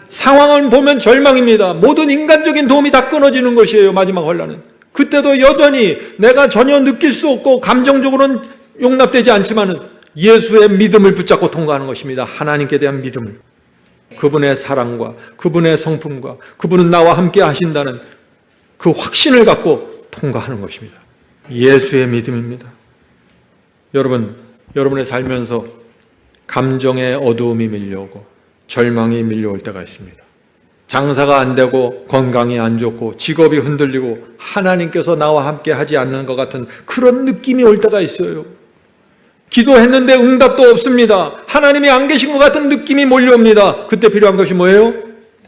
상황을 보면 절망입니다. 모든 인간적인 도움이 다 끊어지는 것이에요. 마지막 환난은. 그때도 여전히 내가 전혀 느낄 수 없고 감정적으로는 용납되지 않지만은 예수의 믿음을 붙잡고 통과하는 것입니다. 하나님께 대한 믿음을. 그분의 사랑과 그분의 성품과 그분은 나와 함께 하신다는 그 확신을 갖고 통과하는 것입니다. 예수의 믿음입니다. 여러분, 여러분의 살면서 감정의 어두움이 밀려오고 절망이 밀려올 때가 있습니다. 장사가 안 되고 건강이 안 좋고 직업이 흔들리고 하나님께서 나와 함께 하지 않는 것 같은 그런 느낌이 올 때가 있어요. 기도했는데 응답도 없습니다. 하나님이 안 계신 것 같은 느낌이 몰려옵니다. 그때 필요한 것이 뭐예요?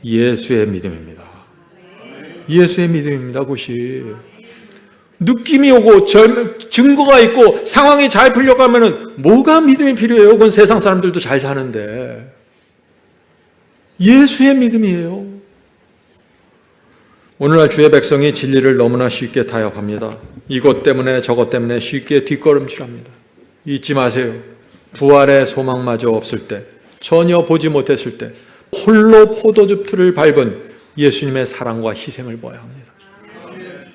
예수의 믿음입니다. 예수의 믿음입니다. 그것이 느낌이 오고 증거가 있고 상황이 잘 풀려가면은 뭐가 믿음이 필요해요? 그건 세상 사람들도 잘 사는데 예수의 믿음이에요. 오늘날 주의 백성이 진리를 너무나 쉽게 타협합니다. 이것 때문에 저것 때문에 쉽게 뒷걸음질합니다. 잊지 마세요. 부활의 소망마저 없을 때, 전혀 보지 못했을 때 홀로 포도즙 틀을 밟은 예수님의 사랑과 희생을 보아야 합니다.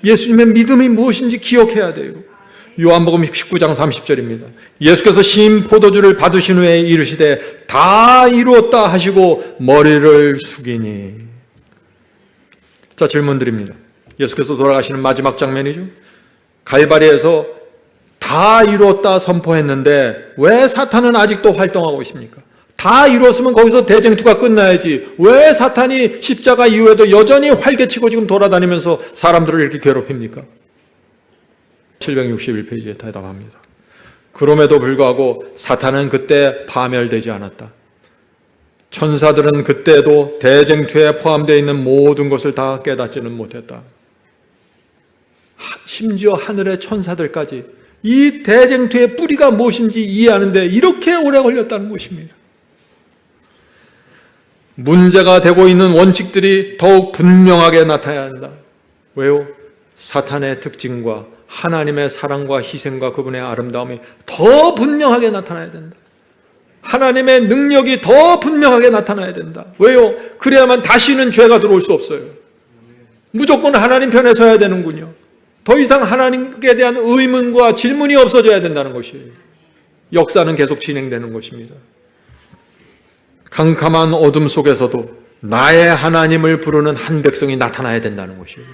예수님의 믿음이 무엇인지 기억해야 돼요. 요한복음 19장 30절입니다. 예수께서 신 포도주를 받으신 후에 이르시되 다 이루었다 하시고 머리를 숙이니. 자, 질문 드립니다. 예수께서 돌아가시는 마지막 장면이죠. 갈바리에서 다 이루었다 선포했는데 왜 사탄은 아직도 활동하고 있습니까? 다 이루었으면 거기서 대쟁투가 끝나야지. 왜 사탄이 십자가 이후에도 여전히 활개치고 지금 돌아다니면서 사람들을 이렇게 괴롭힙니까? 761페이지에 대답합니다. 그럼에도 불구하고 사탄은 그때 파멸되지 않았다. 천사들은 그때도 대쟁투에 포함되어 있는 모든 것을 다 깨닫지는 못했다. 심지어 하늘의 천사들까지 이 대쟁투의 뿌리가 무엇인지 이해하는데 이렇게 오래 걸렸다는 것입니다. 문제가 되고 있는 원칙들이 더욱 분명하게 나타나야 한다. 왜요? 사탄의 특징과 하나님의 사랑과 희생과 그분의 아름다움이 더 분명하게 나타나야 된다. 하나님의 능력이 더 분명하게 나타나야 된다. 왜요? 그래야만 다시는 죄가 들어올 수 없어요. 무조건 하나님 편에 서야 되는군요. 더 이상 하나님께 대한 의문과 질문이 없어져야 된다는 것이에요. 역사는 계속 진행되는 것입니다. 캄캄한 어둠 속에서도 나의 하나님을 부르는 한 백성이 나타나야 된다는 것이에요.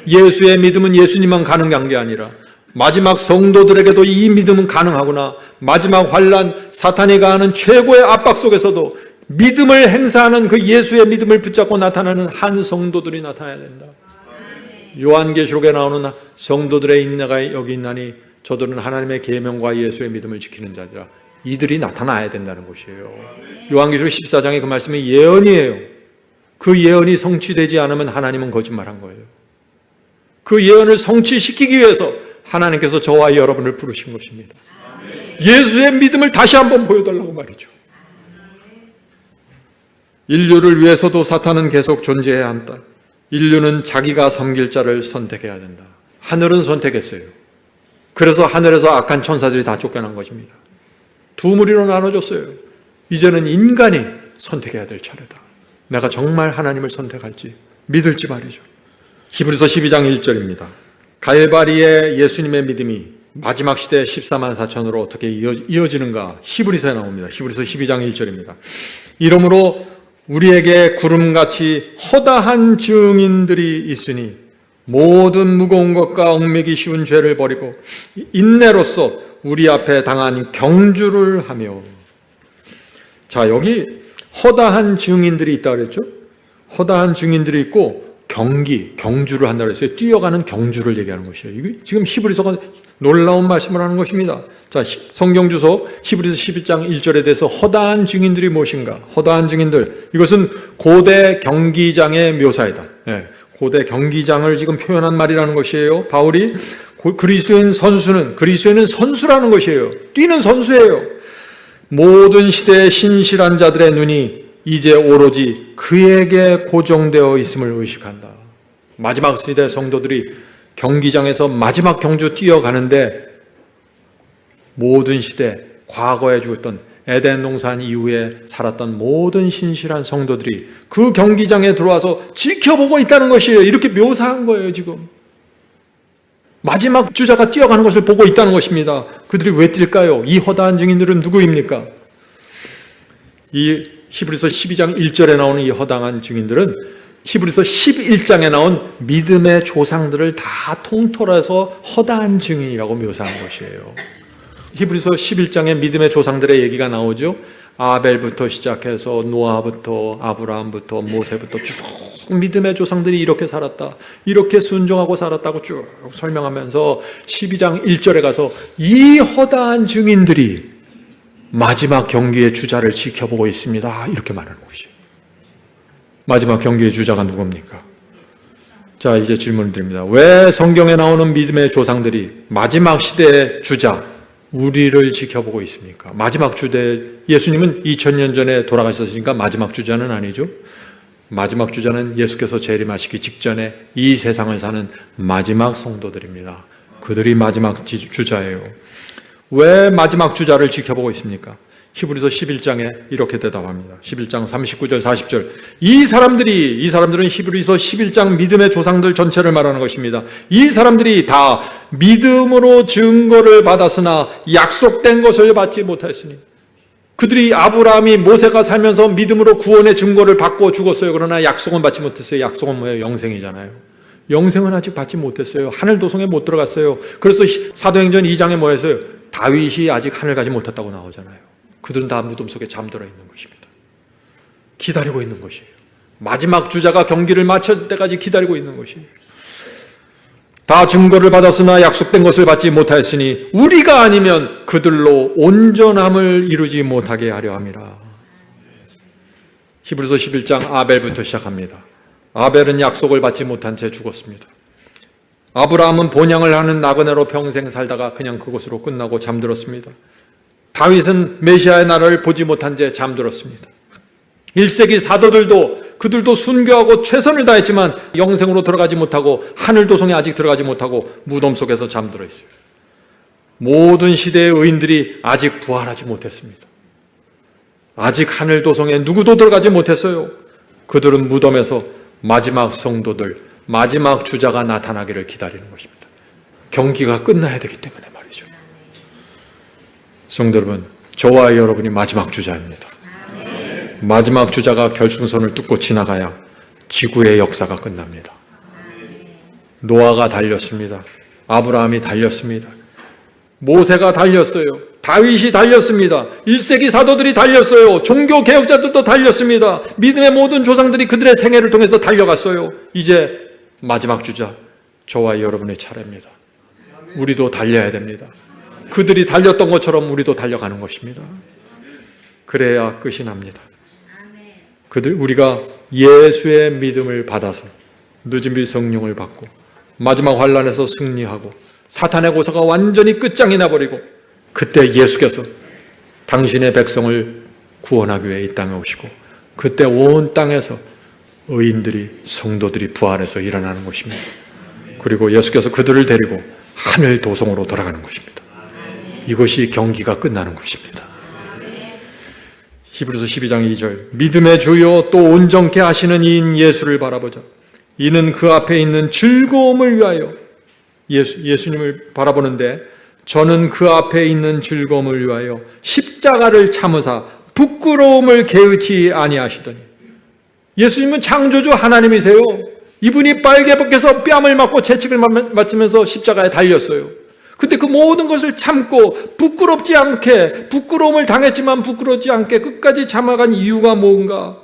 예수의 믿음은 예수님만 가능한 게 아니라 마지막 성도들에게도 이 믿음은 가능하구나. 마지막 환난, 사탄이 가하는 최고의 압박 속에서도 믿음을 행사하는 그 예수의 믿음을 붙잡고 나타나는 한 성도들이 나타나야 된다. 요한계시록에 나오는 성도들의 인내가 여기 있나니 저들은 하나님의 계명과 예수의 믿음을 지키는 자들이라. 이들이 나타나야 된다는 것이에요. 요한계시록 14장의 그 말씀이 예언이에요. 그 예언이 성취되지 않으면 하나님은 거짓말한 거예요. 그 예언을 성취시키기 위해서 하나님께서 저와 여러분을 부르신 것입니다. 예수의 믿음을 다시 한번 보여달라고 말이죠. 인류를 위해서도 사탄은 계속 존재해야 한다. 인류는 자기가 섬길 자를 선택해야 된다. 하늘은 선택했어요. 그래서 하늘에서 악한 천사들이 다 쫓겨난 것입니다. 두 무리로 나눠졌어요. 이제는 인간이 선택해야 될 차례다. 내가 정말 하나님을 선택할지 믿을지 말이죠. 히브리서 12장 1절입니다. 갈바리의 예수님의 믿음이 마지막 시대 14만 4천으로 어떻게 이어지는가 히브리서에 나옵니다. 히브리서 12장 1절입니다. 이러므로 우리에게 구름같이 허다한 증인들이 있으니 모든 무거운 것과 얽매기 쉬운 죄를 버리고 인내로써 우리 앞에 당한 경주를 하며. 자, 여기 허다한 증인들이 있다 그랬죠? 허다한 증인들이 있고 경주를 한다고 했어요. 뛰어가는 경주를 얘기하는 것이에요. 이게 지금 히브리서가 놀라운 말씀을 하는 것입니다. 자, 성경 주소 히브리서 12장 1절에 대해서 허다한 증인들이 무엇인가? 허다한 증인들. 이것은 고대 경기장의 묘사이다. 예, 고대 경기장을 지금 표현한 말이라는 것이에요. 바울이 그리스도인 선수라는 것이에요. 뛰는 선수예요. 모든 시대의 신실한 자들의 눈이 이제 오로지 그에게 고정되어 있음을 의식한다. 마지막 시대 성도들이 경기장에서 마지막 경주 뛰어가는데 모든 시대, 과거에 죽었던 에덴 동산 이후에 살았던 모든 신실한 성도들이 그 경기장에 들어와서 지켜보고 있다는 것이에요. 이렇게 묘사한 거예요, 지금. 마지막 주자가 뛰어가는 것을 보고 있다는 것입니다. 그들이 왜 뛸까요? 이 허다한 증인들은 누구입니까? 이 히브리서 12장 1절에 나오는 이 허다한 증인들은 히브리서 11장에 나온 믿음의 조상들을 다 통틀어서 허다한 증인이라고 묘사한 것이에요. 히브리서 11장에 믿음의 조상들의 얘기가 나오죠. 아벨부터 시작해서 노아부터 아브라함부터 모세부터 쭉 믿음의 조상들이 이렇게 살았다, 이렇게 순종하고 살았다고 쭉 설명하면서 12장 1절에 가서 이 허다한 증인들이 마지막 경기의 주자를 지켜보고 있습니다, 이렇게 말하는 것이에요. 마지막 경기의 주자가 누굽니까? 자, 이제 질문을 드립니다. 왜 성경에 나오는 믿음의 조상들이 마지막 시대의 주자, 우리를 지켜보고 있습니까? 마지막 주대, 예수님은 2000년 전에 돌아가셨으니까 마지막 주자는 아니죠. 마지막 주자는 예수께서 재림하시기 직전에 이 세상을 사는 마지막 성도들입니다. 그들이 마지막 주자예요. 왜 마지막 주자를 지켜보고 있습니까? 히브리서 11장에 이렇게 대답합니다. 11장 39절 40절. 이 사람들은 히브리서 11장 믿음의 조상들 전체를 말하는 것입니다. 이 사람들이 다 믿음으로 증거를 받았으나 약속된 것을 받지 못하였으니, 그들이 아브라함이 모세가 살면서 믿음으로 구원의 증거를 받고 죽었어요. 그러나 약속은 받지 못했어요. 약속은 뭐예요? 영생이잖아요. 영생은 아직 받지 못했어요. 하늘 도성에 못 들어갔어요. 그래서 사도행전 2장에 뭐 했어요? 다윗이 아직 하늘 가지 못했다고 나오잖아요. 그들은 다 무덤 속에 잠들어 있는 것입니다. 기다리고 있는 것이에요. 마지막 주자가 경기를 마칠 때까지 기다리고 있는 것이에요. 다 증거를 받았으나 약속된 것을 받지 못하였으니 우리가 아니면 그들로 온전함을 이루지 못하게 하려 함이라. 히브리서 11장 아벨부터 시작합니다. 아벨은 약속을 받지 못한 채 죽었습니다. 아브라함은 본향을 하는 나그네로 평생 살다가 그냥 그것으로 끝나고 잠들었습니다. 다윗은 메시아의 나라를 보지 못한 채 잠들었습니다. 1세기 사도들도 그들도 순교하고 최선을 다했지만 영생으로 들어가지 못하고 하늘 도성에 아직 들어가지 못하고 무덤 속에서 잠들어 있어요. 모든 시대의 의인들이 아직 부활하지 못했습니다. 아직 하늘 도성에 누구도 들어가지 못했어요. 그들은 무덤에서 마지막 성도들, 마지막 주자가 나타나기를 기다리는 것입니다. 경기가 끝나야 되기 때문에 말이죠. 성도 여러분, 저와 여러분이 마지막 주자입니다. 마지막 주자가 결승선을 뚫고 지나가야 지구의 역사가 끝납니다. 노아가 달렸습니다. 아브라함이 달렸습니다. 모세가 달렸어요. 다윗이 달렸습니다. 1세기 사도들이 달렸어요. 종교 개혁자들도 달렸습니다. 믿음의 모든 조상들이 그들의 생애를 통해서 달려갔어요. 이제 마지막 주자, 저와 여러분의 차례입니다. 우리도 달려야 됩니다. 그들이 달렸던 것처럼 우리도 달려가는 것입니다. 그래야 끝이 납니다. 우리가 예수의 믿음을 받아서 늦은 빛 성령을 받고 마지막 환난에서 승리하고 사탄의 고사가 완전히 끝장이 나버리고 그때 예수께서 당신의 백성을 구원하기 위해 이 땅에 오시고 그때 온 땅에서 의인들이, 성도들이 부활해서 일어나는 것입니다. 그리고 예수께서 그들을 데리고 하늘 도성으로 돌아가는 것입니다. 이것이 경기가 끝나는 것입니다. 히브리서 12장 2절. 믿음의 주요 또 온전케 하시는 이인 예수를 바라보자. 이는 그 앞에 있는 즐거움을 위하여, 예수님을 바라보는데 저는 그 앞에 있는 즐거움을 위하여 십자가를 참으사 부끄러움을 개의치 아니하시더니. 예수님은 창조주 하나님이세요. 이분이 빨개 벗겨서 뺨을 맞고 채찍을 맞으면서 십자가에 달렸어요. 근데 그 모든 것을 참고 부끄럽지 않게, 부끄러움을 당했지만 부끄럽지 않게 끝까지 참아간 이유가 뭔가?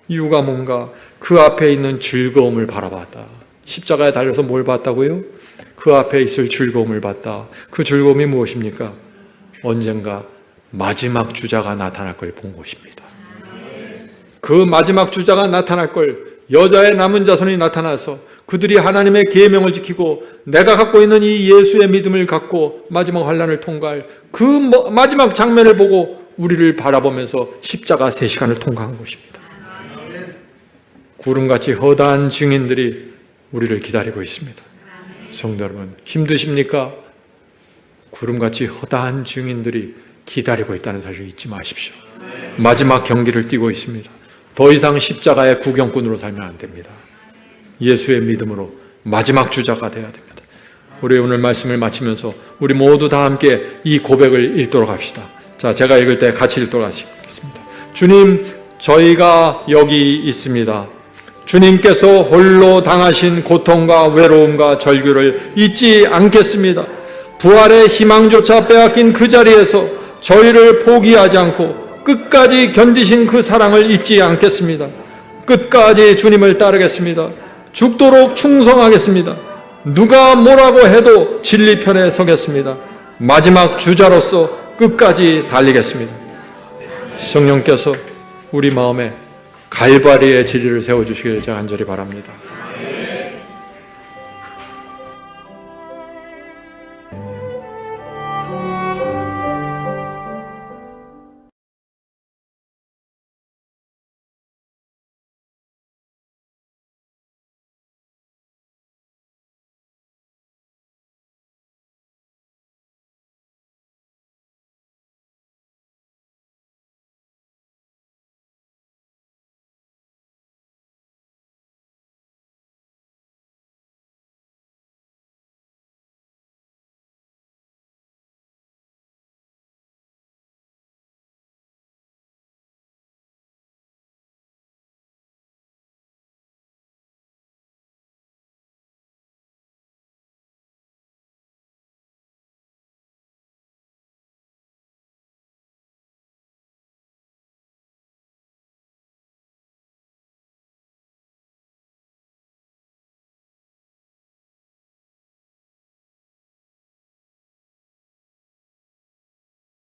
이유가 뭔가? 그 앞에 있는 즐거움을 바라봤다. 십자가에 달려서 뭘 봤다고요? 그 앞에 있을 즐거움을 봤다. 그 즐거움이 무엇입니까? 언젠가 마지막 주자가 나타날 걸 본 것입니다. 그 마지막 주자가 나타날 걸, 여자의 남은 자손이 나타나서 그들이 하나님의 계명을 지키고 내가 갖고 있는 이 예수의 믿음을 갖고 마지막 환난을 통과할 그 마지막 장면을 보고 우리를 바라보면서 십자가 3시간을 통과한 것입니다. 구름같이 허다한 증인들이 우리를 기다리고 있습니다. 성도 여러분, 힘드십니까? 구름같이 허다한 증인들이 기다리고 있다는 사실을 잊지 마십시오. 마지막 경기를 뛰고 있습니다. 더 이상 십자가의 구경꾼으로 살면 안 됩니다. 예수의 믿음으로 마지막 주자가 되어야 됩니다. 우리 오늘 말씀을 마치면서 우리 모두 다 함께 이 고백을 읽도록 합시다. 자, 제가 읽을 때 같이 읽도록 하겠습니다. 주님, 저희가 여기 있습니다. 주님께서 홀로 당하신 고통과 외로움과 절규를 잊지 않겠습니다. 부활의 희망조차 빼앗긴 그 자리에서 저희를 포기하지 않고 끝까지 견디신 그 사랑을 잊지 않겠습니다. 끝까지 주님을 따르겠습니다. 죽도록 충성하겠습니다. 누가 뭐라고 해도 진리 편에 서겠습니다. 마지막 주자로서 끝까지 달리겠습니다. 성령께서 우리 마음에 갈바리의 진리를 세워주시길 제가 간절히 바랍니다.